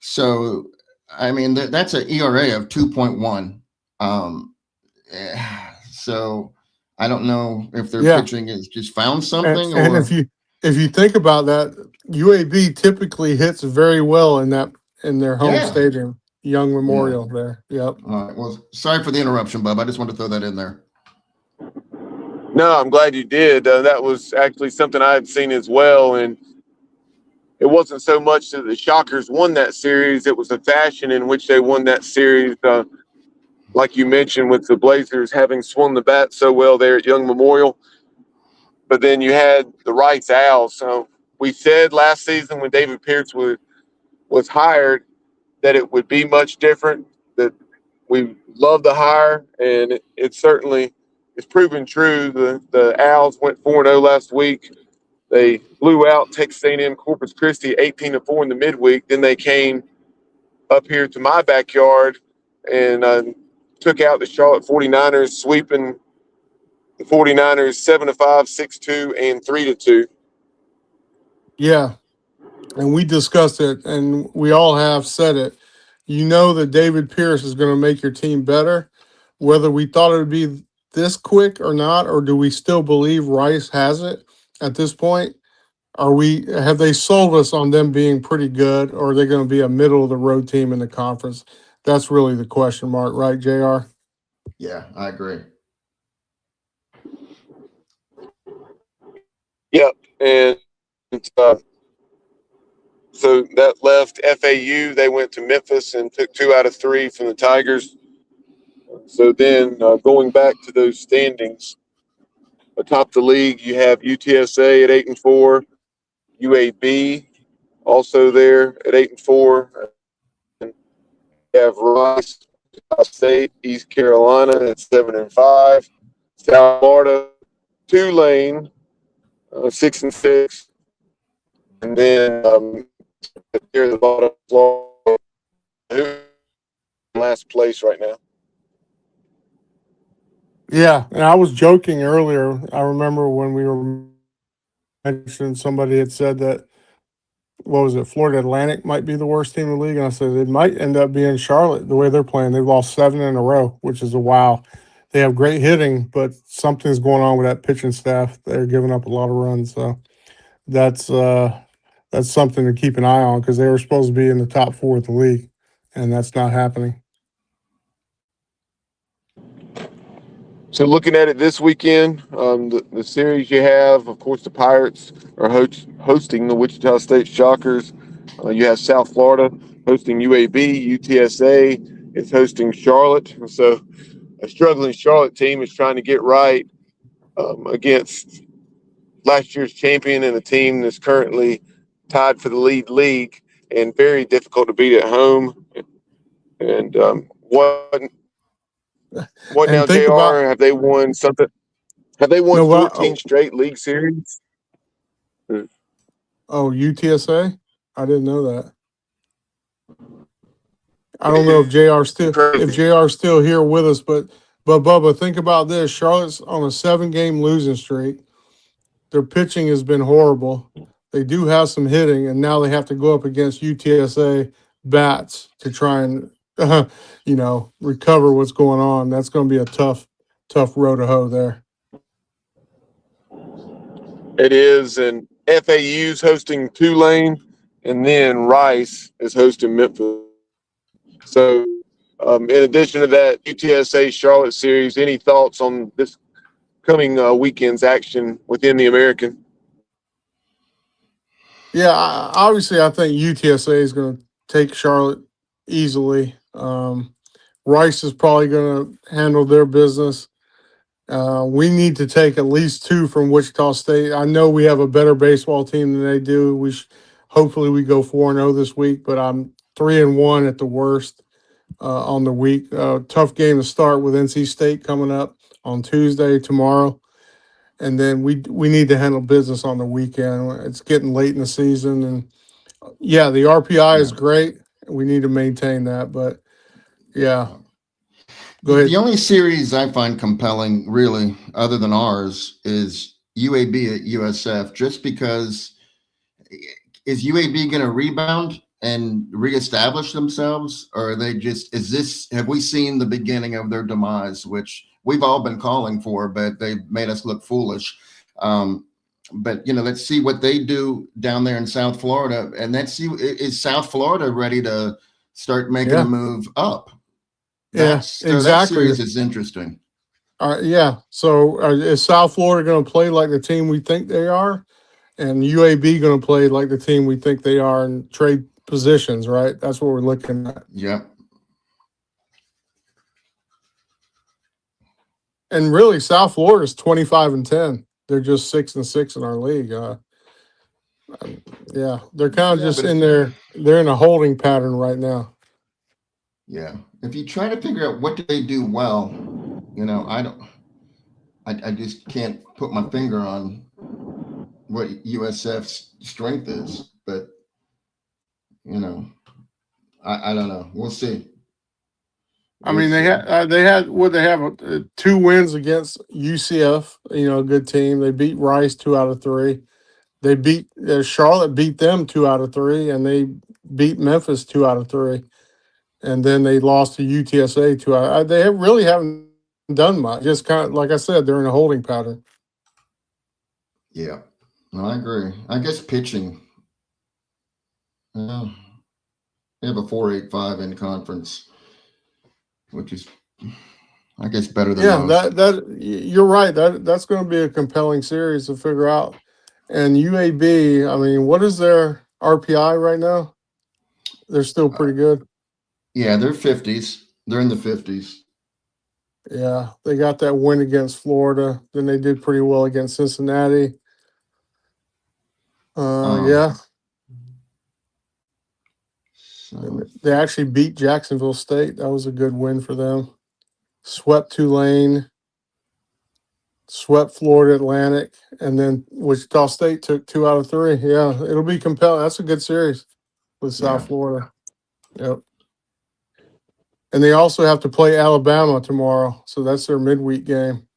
So, I mean, that's an ERA of 2.1. So I don't know if their pitching has just found something. And if you think about that, UAB typically hits very well in their home stadium, Young Memorial there. Yep. All right. Well, sorry for the interruption, Bob. I just wanted to throw that in there. No, I'm glad you did. That was actually something I had seen as well. And it wasn't so much that the Shockers won that series. It was the fashion in which they won that series. Like you mentioned, with the Blazers having swung the bat so well there at Young Memorial. But then you had the Rice Owls. So we said last season when David Pierce was hired that it would be much different, that we love the hire, and it certainly is proven true. The Owls went 4-0 last week. They blew out Texas A&M Corpus Christi 18-4 in the midweek. Then they came up here to my backyard and took out the Charlotte 49ers, sweeping the 49ers 7-5, 6-2, and 3-2. Yeah, and we discussed it, and we all have said it. You know that David Pierce is going to make your team better, whether we thought it would be this quick or not, or do we still believe Rice has it at this point? Have they sold us on them being pretty good, or are they going to be a middle of the road team in the conference? That's really the question mark, right, JR? Yeah, I agree. Yep. And so that left FAU. They went to Memphis and took 2 out of 3 from the Tigers. So then going back to those standings, atop the league, you have UTSA at 8-4, UAB also there at 8-4. And you have Rice, State, East Carolina at 7-5, South Florida, Tulane 6-6, and then near the bottom, Florida, who in last place right now. Yeah, and I was joking earlier. I remember when we were mentioning somebody had said that, what was it, Florida Atlantic might be the worst team in the league, and I said it might end up being Charlotte the way they're playing. They've lost 7 in a row, which is a wow. They have great hitting, but something's going on with that pitching staff. They're giving up a lot of runs, so that's something to keep an eye on because they were supposed to be in the top 4 of the league, and that's not happening. So looking at it this weekend, the series you have, of course, the Pirates are hosting the Wichita State Shockers. You have South Florida hosting UAB. UTSA is hosting Charlotte. So a struggling Charlotte team is trying to get right against last year's champion and a team that's currently tied for the league and very difficult to beat at home. And what now, And think about JR? Have they won something? Have they won no what 14 straight league series? UTSA? I didn't know that. I don't know if Crazy. JR's still here with us, but Bubba, think about this. Charlotte's on a 7-game losing streak. Their pitching has been horrible. They do have some hitting, and now they have to go up against UTSA bats to try and recover what's going on. That's going to be a tough row to hoe there. It is, and FAU's hosting Tulane, and then Rice is hosting Memphis. So, in addition to that UTSA Charlotte series, any thoughts on this coming weekend's action within the American? Yeah, obviously, I think UTSA is going to take Charlotte easily. Rice is probably going to handle their business. We need to take at least 2 from Wichita State. I know we have a better baseball team than they do. Hopefully we go 4-0 this week, but I'm 3-1 at the worst on the week. Tough game to start with NC State coming up on Tuesday tomorrow. And then we need to handle business on the weekend. It's getting late in the season, and yeah, the RPI is great. We need to maintain that, but yeah. Go ahead. The only series I find compelling, really, other than ours, is UAB at USF, just because is UAB going to rebound and reestablish themselves, or are they have we seen the beginning of their demise, which we've all been calling for, but they've made us look foolish. But let's see what they do down there in South Florida, and let's see, is South Florida ready to start making a move up? Exactly. That series is interesting. Yeah. So is South Florida going to play like the team we think they are, and UAB going to play like the team we think they are and trade positions? Right. That's what we're looking at. Yeah. And really, South Florida is 25-10. They're just 6-6 in our league. Yeah, they're kind of just in there. They're in a holding pattern right now. Yeah. If you try to figure out what do they do well, I just can't put my finger on what USF's strength is, but you know, I don't know. We'll see. I We'll mean, see. they had what they have 2 wins against UCF. A good team. They beat Rice 2 out of 3. They beat Charlotte beat them 2 out of 3, and they beat Memphis 2 out of 3. And then they lost to UTSA 2 out. They really haven't done much. Just kind of like I said, they're in a holding pattern. Yeah, no, I agree. I guess pitching. Uh, they have a 4.85 in conference, which is, I guess, better than Yeah, most. you're right. That's going to be a compelling series to figure out. And UAB, I mean, what is their RPI right now? They're still Uh, pretty good. yeah, they're 50s. They're in the 50s. Yeah, they got that win against Florida. Then they did pretty well against Cincinnati. Um, Yeah, so they actually beat Jacksonville State. That was a good win for them. Swept Tulane, swept Florida Atlantic, and then Wichita State took 2 out of 3. Yeah, it'll be compelling. That's a good series with yeah. South Florida. Yep. And they also have to play Alabama tomorrow, so that's their midweek game.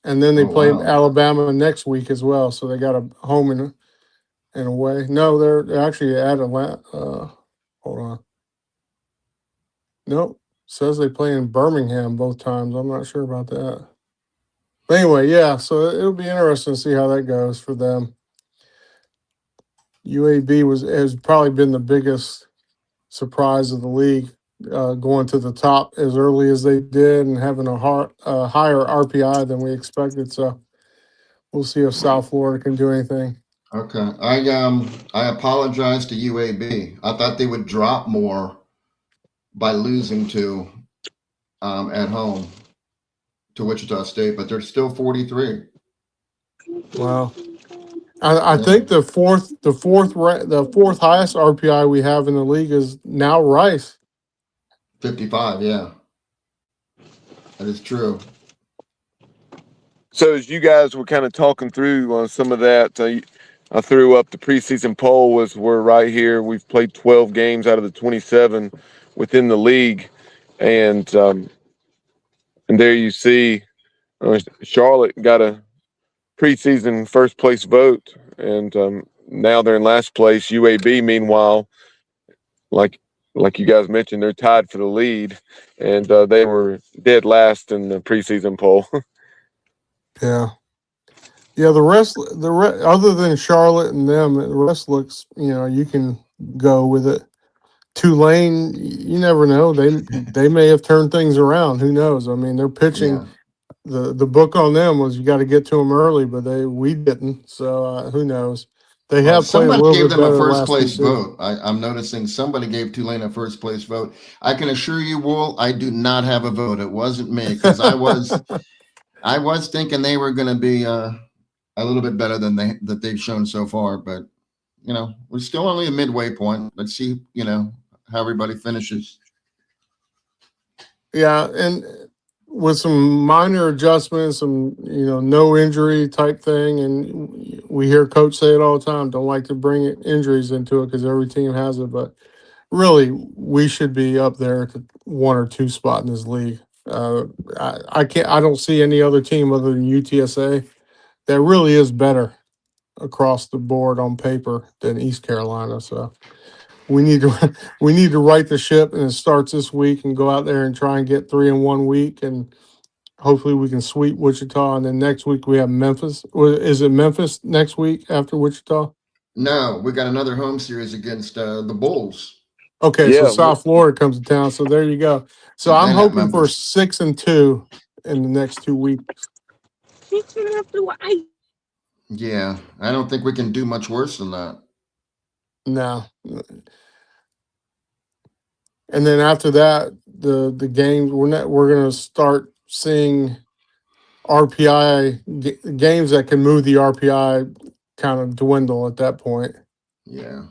And then they Oh play wow. Alabama next week as well, so they got a home and away. No, they're actually at Atlanta. Hold on. Nope. Says they play in Birmingham both times. I'm not sure about that. But anyway, yeah. So it'll be interesting to see how that goes for them. UAB has probably been the biggest surprise of the league, going to the top as early as they did and having a higher RPI than we expected. So we'll see if South Florida can do anything. Okay. I apologize to UAB. I thought they would drop more by losing to at home to Wichita State, but they're still 43. Wow. I Yeah. think the fourth highest RPI we have in the league is now Rice. 55, yeah. That is true. So as you guys were kind of talking through some of that, I threw up the preseason poll. Was we're right here. We've played 12 games out of the 27 within the league, and there you see Charlotte got a preseason first place vote, and now they're in last place. UAB, meanwhile, like you guys mentioned, they're tied for the lead, and they were dead last in the preseason poll. Yeah. Yeah, other than Charlotte and them, the rest looks, you can go with it. Tulane, you never know. They may have turned things around. Who knows? I mean, they're pitching. Yeah. The book on them was you got to get to them early, but we didn't. So who knows? They Well, have played a somebody little gave bit them a better the first last two place seasons. vote. I'm noticing somebody gave Tulane a first place vote. I can assure you, Wool, I do not have a vote. It wasn't me because I was thinking they were going to be a little bit better than they've shown so far, but we're still only a midway point. Let's see, how everybody finishes. Yeah, and with some minor adjustments, some no injury type thing, and we hear coach say it all the time. Don't like to bring injuries into it because every team has it, but really we should be up there at the 1 or 2 spot in this league. I can't. I don't see any other team other than UTSA that really is better across the board on paper than East Carolina. So we need to we need to right the ship, and it starts this week, and go out there and try and get 3 in 1 week, and hopefully we can sweep Wichita. And then next week we have Memphis. Is it Memphis next week after Wichita? No, we got another home series against the Bulls. Okay, so Yeah, South Florida comes to town. So there you go. So I'm Then at hoping for Memphis. 6-2 in the next 2 weeks. Yeah, I don't think we can do much worse than that. No. And then after that, the games we're going to start seeing RPI games that can move the RPI kind of dwindle at that point. Yeah.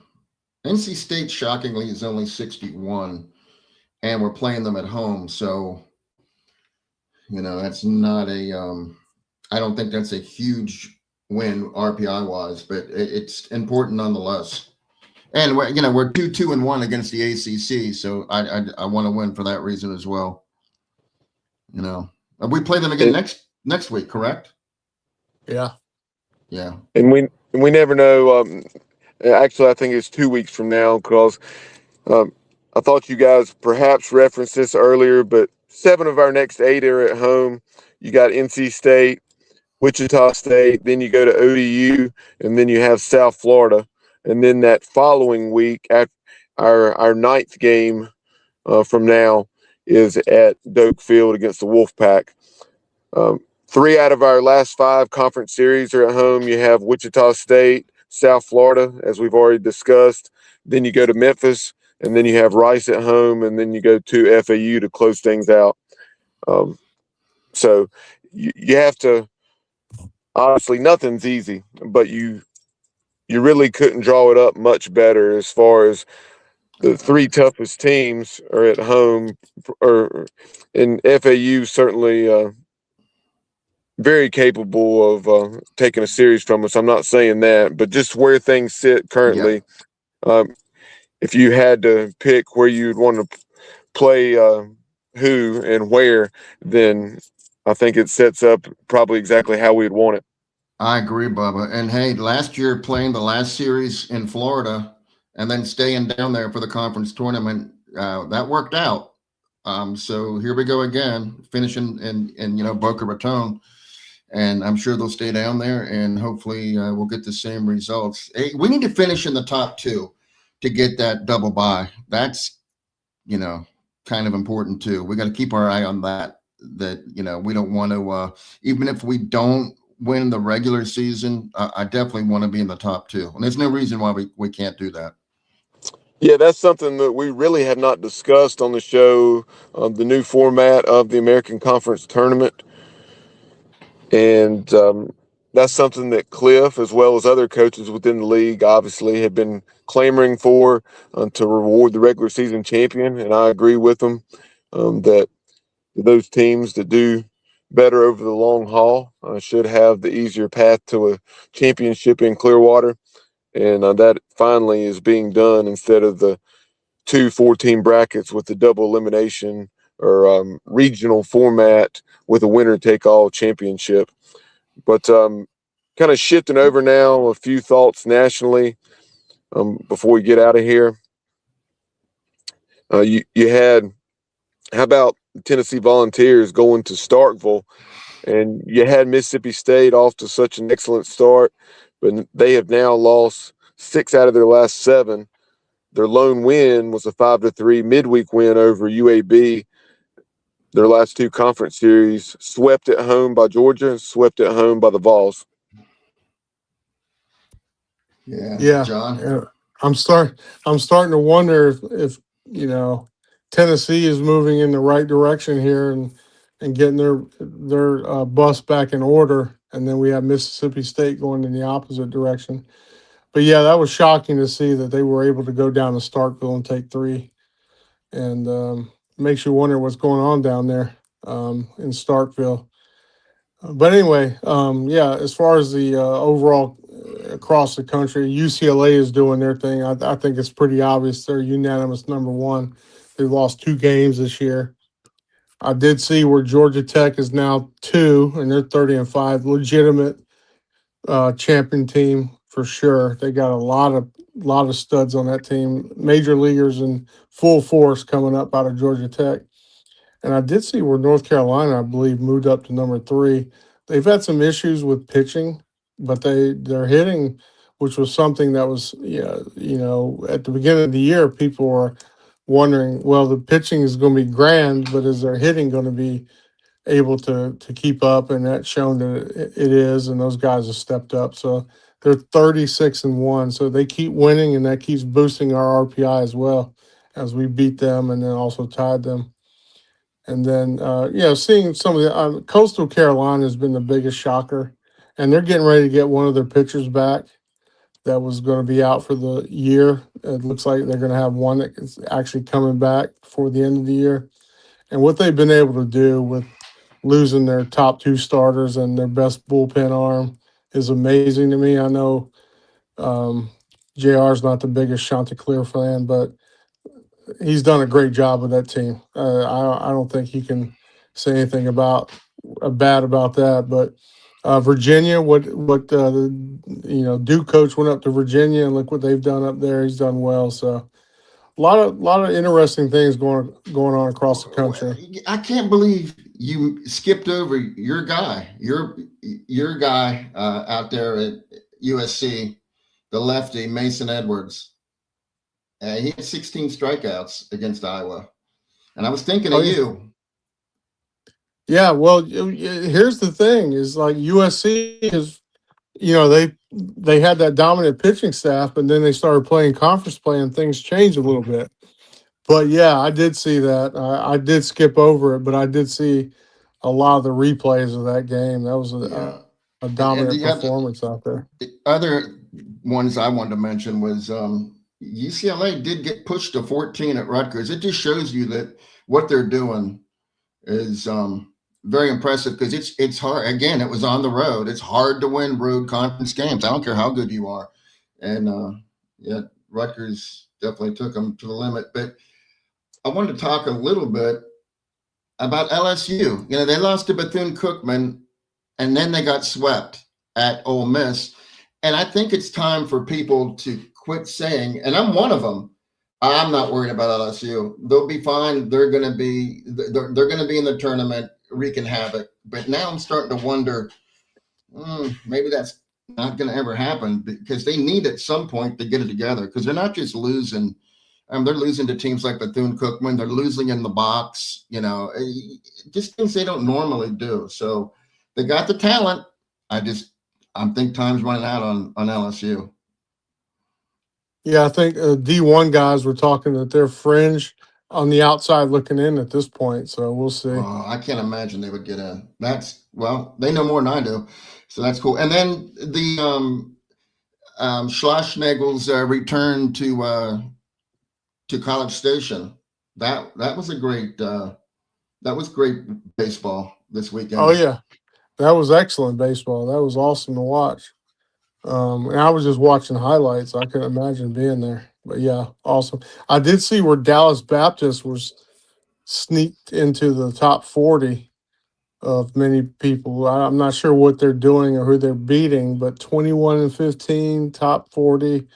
NC State, shockingly, is only 61, and we're playing them at home. So, that's not I don't think that's a huge win RPI wise, but it's important nonetheless. And we're 2-2-1 against the ACC, so I want to win for that reason as well. We play them again And, next week, correct? Yeah. Yeah. and we never know. Actually, I think it's 2 weeks from now because I thought you guys perhaps referenced this earlier, but 7 of our next 8 are at home. You got NC State, Wichita State, then you go to ODU, and then you have South Florida. And then that following week, at our ninth game from now is at Doak Field against the Wolfpack. 3 out of our last 5 conference series are at home. You have Wichita State, South Florida, as we've already discussed. Then you go to Memphis, and then you have Rice at home, and then you go to FAU to close things out. So you have to. Obviously, nothing's easy, but you really couldn't draw it up much better as far as the 3 toughest teams are at home, or in FAU certainly very capable of taking a series from us. I'm not saying that, but just where things sit currently, if you had to pick where you'd want to play who and where, then I think it sets up probably exactly how we'd want it. I agree, Bubba. And hey, last year playing the last series in Florida and then staying down there for the conference tournament, that worked out. So here we go again, finishing in Boca Raton, and I'm sure they'll stay down there, and hopefully we'll get the same results. Hey, we need to finish in the top 2 to get that double bye. That's kind of important too. We got to keep our eye on that. That we don't want to, even if we don't win the regular season, I definitely want to be in the top 2, and there's no reason why we can't do that. Yeah, that's something that we really have not discussed on the show, the new format of the American Conference Tournament. And that's something that Cliff, as well as other coaches within the league, obviously have been clamoring for to reward the regular season champion. And I agree with them that those teams that do better over the long haul should have the easier path to a championship in Clearwater. And that finally is being done instead of the 2 4-team brackets with the double elimination or regional format with a winner-take-all championship. But kind of shifting over now, a few thoughts nationally before we get out of here. You had, how about Tennessee Volunteers going to Starkville, and you had Mississippi State off to such an excellent start, but they have now lost 6 out of their last 7. Their lone win was a 5-3 midweek win over UAB. Their last 2 conference series, swept at home by Georgia, swept at home by the Vols. Yeah, John. Yeah. I'm starting to wonder if Tennessee is moving in the right direction here and getting their bus back in order, and then we have Mississippi State going in the opposite direction. But yeah, that was shocking to see that they were able to go down to Starkville and take 3, and makes you wonder what's going on down there in Starkville. But anyway, yeah, as far as the overall across the country, UCLA is doing their thing. I think it's pretty obvious they're unanimous number 1. They've lost 2 games this year. I did see where Georgia Tech is now 2, and they're 30-5, legitimate champion team for sure. They got a lot of studs on that team, major leaguers in full force coming up out of Georgia Tech. And I did see where North Carolina, I believe, moved up to number 3. They've had some issues with pitching, but they're hitting, which was something that was, at the beginning of the year, people were wondering, well, the pitching is going to be grand, but is their hitting going to be able to keep up? And that's shown that it is, and those guys have stepped up. So they're 36-1. So they keep winning, and that keeps boosting our RPI as well as we beat them and then also tied them. And then, seeing some of the Coastal Carolina has been the biggest shocker, and they're getting ready to get one of their pitchers back that was going to be out for the year. It looks like they're going to have one that is actually coming back before the end of the year. And what they've been able to do with losing their top 2 starters and their best bullpen arm is amazing to me. I know JR is not the biggest Chanticleer fan, but he's done a great job with that team. I don't think you can say anything about bad about that. But Virginia, Duke coach went up to Virginia and look what they've done up there. He's done well. So a lot of interesting things going on across the country. I can't believe you skipped over your guy, your guy out there at USC, the lefty Mason Edwards. He had 16 strikeouts against Iowa, and I was thinking Oh, of yeah. you. Yeah, well, here's the thing: is like USC is, they had that dominant pitching staff, and then they started playing conference play, and things changed a little bit. But yeah, I did see that. I did skip over it, but I did see a lot of the replays of that game. That was Yeah, a and dominant performance out there. the other ones I wanted to mention was UCLA did get pushed to 14 at Rutgers. It just shows you that what they're doing is very impressive because it's hard. Again, it was on the road. It's hard to win road conference games. I don't care how good you are. And yeah, Rutgers definitely took them to the limit. But I wanted to talk a little bit about LSU. They lost to Bethune-Cookman, and then they got swept at Ole Miss. And I think it's time for people to quit saying, and I'm one of them, I'm not worried about LSU. They'll be fine. They're going to be in the tournament, wreaking havoc. But now I'm starting to wonder, maybe that's not going to ever happen because they need at some point to get it together because they're not just losing. They're losing to teams like Bethune-Cookman. They're losing in the box. Just things they don't normally do. So they got the talent. I think time's running out on LSU. Yeah, I think D1 guys were talking that they're fringe on the outside looking in at this point. So we'll see. I can't imagine they would get in. They know more than I do, so that's cool. And then the Schlossnagel's return to College Station. That was great baseball this weekend. Oh yeah, that was excellent baseball. That was awesome to watch. And I was just watching highlights. I couldn't imagine being there. But yeah, awesome. I did see where Dallas Baptist was sneaked into the top 40 of many people. I'm not sure what they're doing or who they're beating, but 21-15, top 40.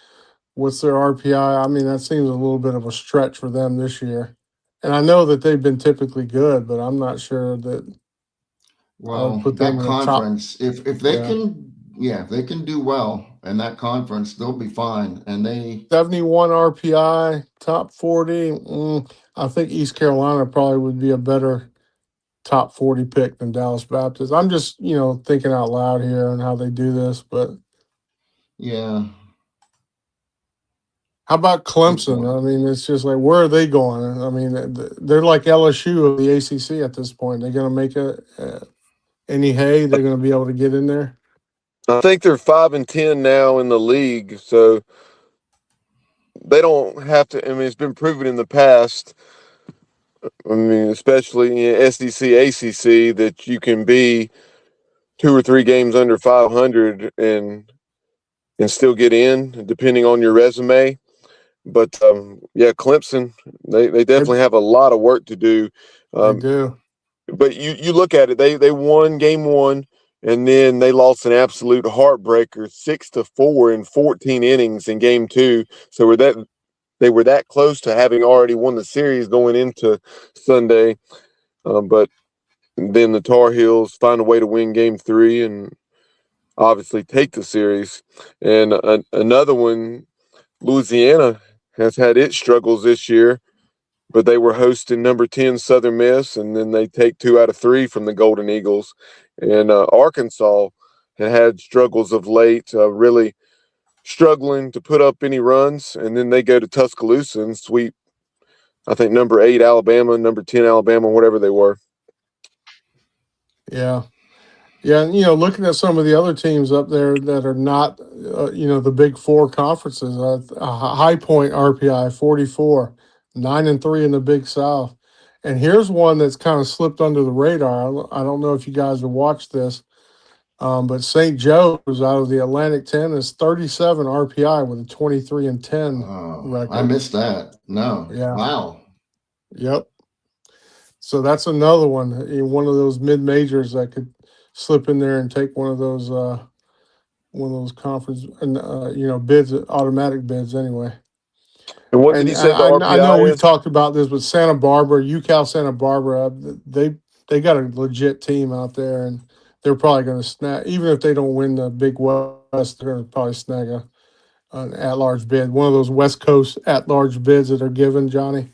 What's their RPI? I mean, that seems a little bit of a stretch for them this year. And I know that they've been typically good, but I'm not sure that I would put them that in the top. conference, if they can do well in that conference, they'll be fine. And they 71 RPI, top 40. I think East Carolina probably would be a better top 40 pick than Dallas Baptist. I'm just, thinking out loud here and how they do this. But yeah. how about Clemson? I mean, it's just like, where are they going? I mean, they're like LSU of the ACC at this point. They're going to make any hay. They're going to be able to get in there. I think they're 5-10 now in the league, so they don't have to. I mean, it's been proven in the past. I mean, especially in SEC, ACC, that you can be 2 or 3 games under 500 and still get in, depending on your resume. But Clemson, they definitely have a lot of work to do. They do. But you look at it, they won game 1, and then they lost an absolute heartbreaker, 6-4 in 14 innings in game 2. So they were that close to having already won the series going into Sunday. But then the Tar Heels find a way to win game 3 and obviously take the series. And another one, Louisiana has had its struggles this year, but they were hosting number 10 Southern Miss, and then they take 2 out of 3 from the Golden Eagles. And Arkansas had struggles of late, really struggling to put up any runs, and then they go to Tuscaloosa and sweep, I think, number 8 Alabama, number 10 Alabama, whatever they were. Yeah. Yeah, and looking at some of the other teams up there that are not, the Big Four conferences, High Point RPI 44, 9-3 in the Big South, and here's one that's kind of slipped under the radar. I don't know if you guys have watched this. But St. Joe's out of the Atlantic 10 is 37 RPI with a 23-10 Oh, I record. missed that. No. Yeah. Wow. Yep. So that's another one, one of those mid majors that could slip in there and take one of those conference bids, automatic bids anyway. And what did And he say the I know RPI we've is? talked about this, but Santa Barbara, UCal Santa Barbara, they got a legit team out there, and they're probably going to snag. Even if they don't win the Big West, they're going to probably snag an at-large bid. One of those West Coast at-large bids that are given, Johnny.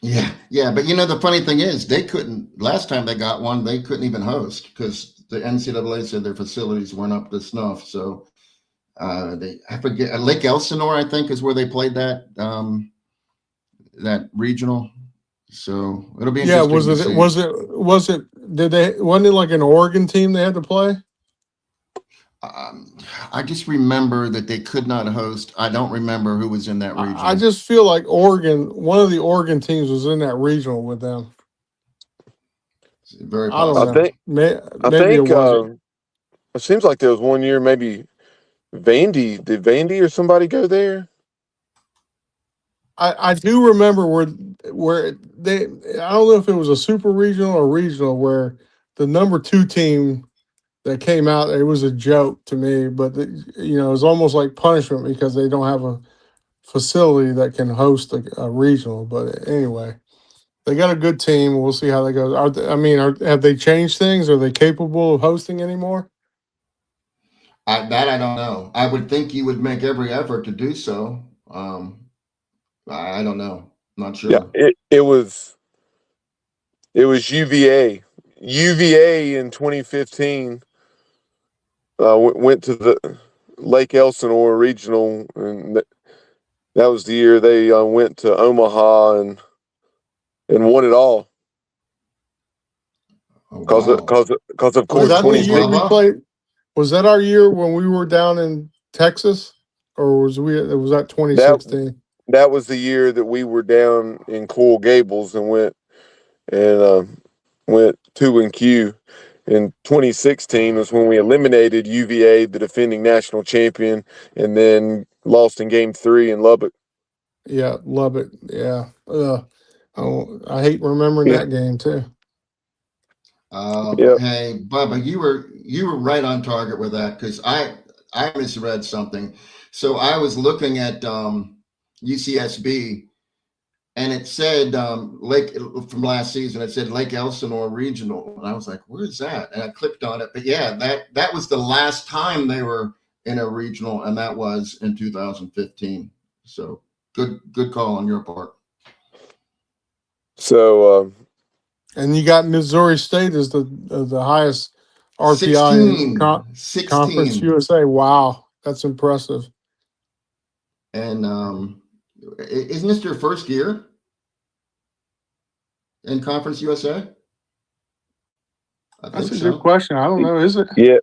Yeah. Yeah. But the funny thing is, they couldn't, last time they got one, they couldn't even host because the NCAA said their facilities weren't up to snuff. So I forget, Lake Elsinore, I think, is where they played that regional. So it'll be Yeah, interesting was to it? see. Was it? Did they? Wasn't it like an Oregon team they had to play? Um, I just remember that they could not host. I don't remember who was in that I regional. just feel like Oregon, one of the Oregon teams was in that regional with them. It's very I don't I know. possible. think I Maybe it think wasn't. it seems like there was one year maybe Vandy. Did Vandy or somebody go there? I do remember where they. I don't know if it was a super regional or regional where the number 2 team that came out. It was a joke to me, but it was almost like punishment because they don't have a facility that can host a regional. But anyway, they got a good team. We'll see how that goes. Have they changed things? Are they capable of hosting anymore? I don't know. I would think you would make every effort to do so. I don't know. Not Yeah, sure. it was UVA. UVA in 2015 went to the Lake Elsinore regional, and that was the year they went to Omaha and won it all. Oh Cause of, wow. cause of, cause of Was course that the Oh 26. year we Bubba. played? Was that our year when we were down in Texas, or was that That 2016? that was the year that we were down in Coral Gables and went 2-Q. In 2016 was when we eliminated UVA, the defending national champion, and then lost in Game 3 in Lubbock. Yeah, love it. Yeah. Oh, I hate remembering Yeah, that game too. yeah. Hey Bubba, you were right on target with that because I misread something. So I was looking at UCSB and it said Lake from last season. It said Lake Elsinore Regional, and I was like, "Where's that?" And I clicked on it. But yeah, that was the last time they were in a regional, and that was in 2015. So good call on your part. So And you got Missouri State as the highest RPI in 16, Conference 16, USA. Wow, that's impressive. and isn't this your first year in Conference USA? I That's think a good so. question. I don't know. Is it? yeah,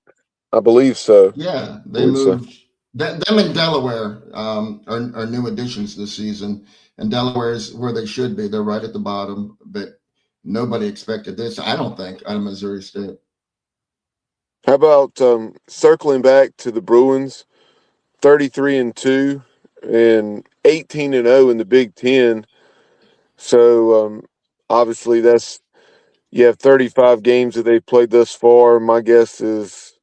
I believe so. Yeah, I they believe so. moved them in Delaware are new additions this season, and Delaware is where they should be. They're right at the bottom, but nobody expected this. I don't think out of Missouri State. How about circling back to the Bruins, 33-2 and 18-0 in the Big Ten. So obviously you have 35 games that they've played thus far. My guess is,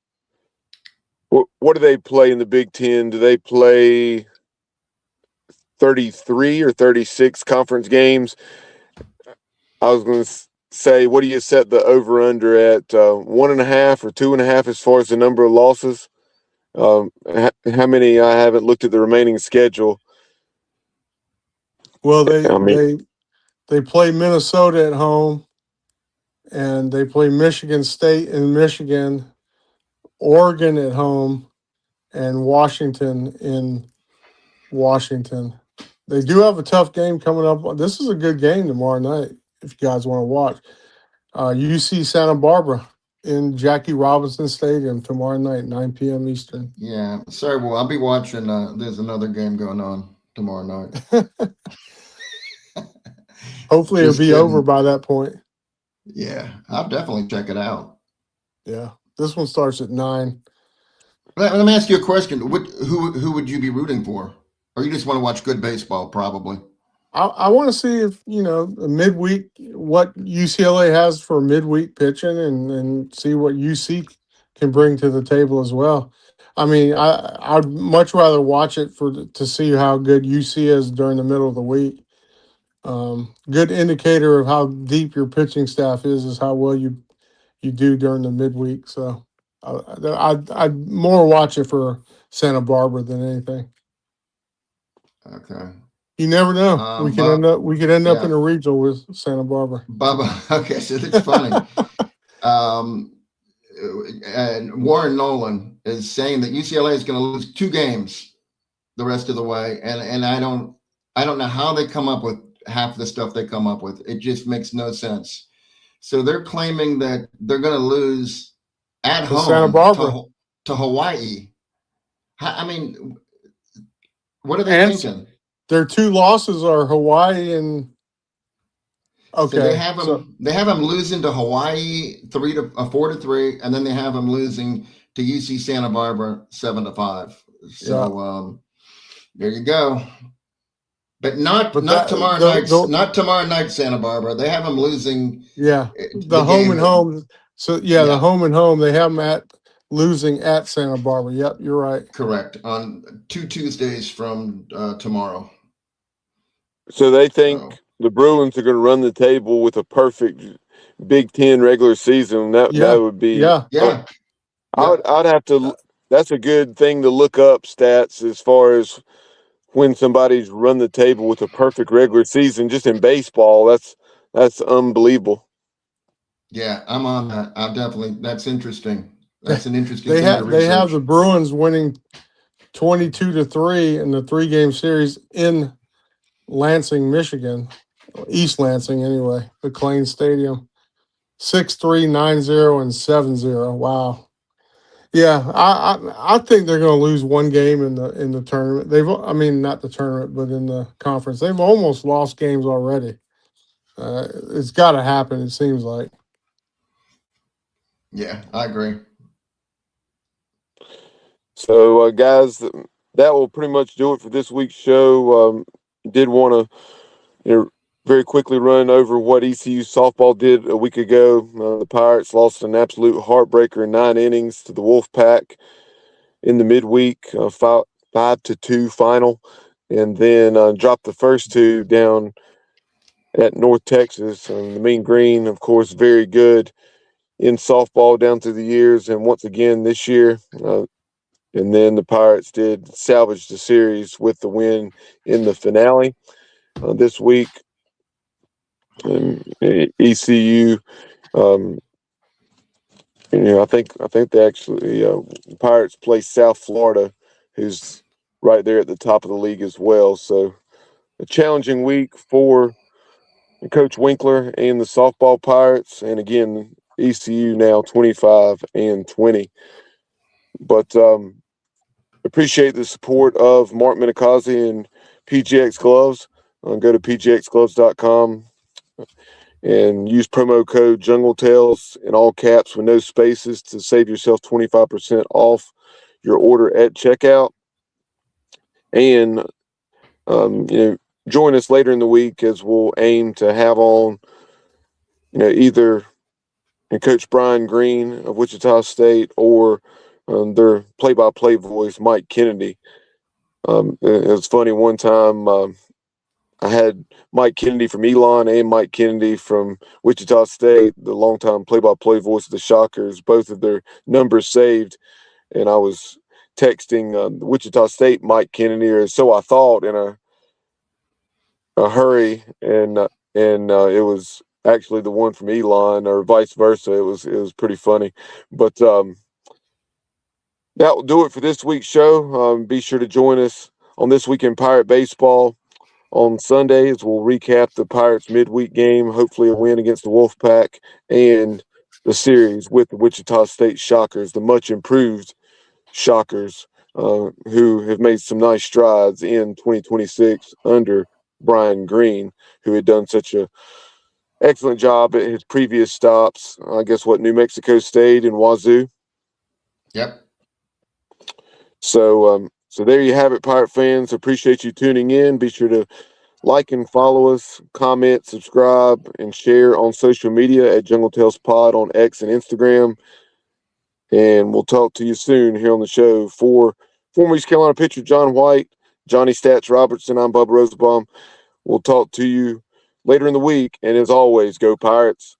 what do they play in the Big Ten? Do they play 33 or 36 conference games? I was going to say, what do you set the over under at 1.5 or 2.5 as far as the number of losses? How many? I haven't looked at the remaining schedule. Well, they I mean, they they play Minnesota at home, and they play Michigan State in Michigan, Oregon at home, and Washington in Washington. They do have a tough game coming up. This is a good game tomorrow night if you guys want to watch. UC Santa Barbara in Jackie Robinson Stadium tomorrow night, 9 p.m. Eastern. Yeah, sorry. Well, I'll be watching. There's another game going on tomorrow night. Hopefully, it'll Just be over kidding. by that point. Yeah, I'll definitely check it out. Yeah. This one starts at 9. Let me ask you a question. Who would you be rooting for? Or you just want to watch good baseball, probably? I want to see if, the midweek, what UCLA has for midweek pitching and see what UC can bring to the table as well. I mean, I'd much rather watch it to see how good UC is during the middle of the week. Good indicator of how deep your pitching staff is how well you do during the midweek. So I'd more watch it for Santa Barbara than anything. Okay. You never know. We could Bob, end up yeah, in a regional with Santa Barbara. Bob. Okay, so that's funny. Um, and Warren Nolan is saying that UCLA is going to lose 2 games the rest of the way, and I don't know how they come up with half the stuff they come up with. It just makes no sense. So they're claiming that they're going to lose at To Santa home Barbara. to Hawaii. I mean, what are they And thinking? their 2 losses are Hawaii and So they okay. have So them losing to Hawaii 4-3, and then they have them losing to UC Santa Barbara 7-5. yeah. So there you go. But not But not that tomorrow night's not tomorrow night Santa Barbara. They have them losing yeah, the the home game and that home. So yeah, the yeah, home and home they have them at losing at Santa Barbara. Yep, you're right. correct, on 2 Tuesdays from tomorrow. So they think So the Bruins are going to run the table with a perfect Big Ten regular season. That Yeah, would be. yeah. yeah, yep. I'd have Uh, to. That's a good thing to look up stats as far as when somebody's run the table with a perfect regular season. Just in baseball, that's unbelievable. yeah, I'm on that. I'm definitely that's interesting. That's an interesting They thing to have the research. Bruins winning 22-3 in the 3-game series in Lansing, Michigan, East Lansing anyway, McLean Stadium. 6-3, 9-0, and 7-0. Wow. Yeah, I think they're going to lose one game in the tournament. I mean, not the tournament, but in the conference. They've almost lost games already. It's got to happen. It seems like. Yeah, I agree. So, guys, that will pretty much do it for this week's show. Did want to very quickly run over what ECU softball did a week ago. The Pirates lost an absolute heartbreaker in 9 innings to the Wolfpack in the midweek, 5-2 final, and then dropped the first 2 down at North Texas. The Mean Green, of course, very good in softball down through the years, and once again this year. And then the Pirates did salvage the series with the win in the finale this week. ECU, I think they actually Pirates play South Florida, who's right there at the top of the league as well. So a challenging week for Coach Winkler and the softball Pirates, and again ECU now 25-20. But appreciate the support of Mark Minikazi and PGX Gloves. Go to pgxgloves.com and use promo code Jungle Tales in all caps with no spaces to save yourself 25% off your order at checkout. And join us later in the week as we'll aim to have on either Coach Brian Green of Wichita State or their play-by-play voice Mike Kennedy. It was funny one time. I had Mike Kennedy from Elon and Mike Kennedy from Wichita State, the longtime play-by-play voice of the Shockers, both of their numbers saved. And I was texting Wichita State Mike Kennedy, or so I thought, in a hurry, and it was actually the one from Elon, or vice versa. It was pretty funny, but that will do it for this week's show. Be sure to join us on This Week in Pirate Baseball on Sundays. We'll recap the Pirates midweek game, hopefully a win against the Wolfpack, and the series with the Wichita State Shockers, the much improved Shockers, who have made some nice strides in 2026 under Brian Green, who had done such a excellent job at his previous stops. I guess New Mexico State and Wazoo. Yep. So there you have it, Pirate fans. Appreciate you tuning in. Be sure to like and follow us, comment, subscribe, and share on social media at Jungle Tales Pod on X and Instagram. And we'll talk to you soon here on the show. For former East Carolina pitcher John White, Johnny Stats Robertson, I'm Bubba Rosenbaum. We'll talk to you later in the week. And as always, go Pirates.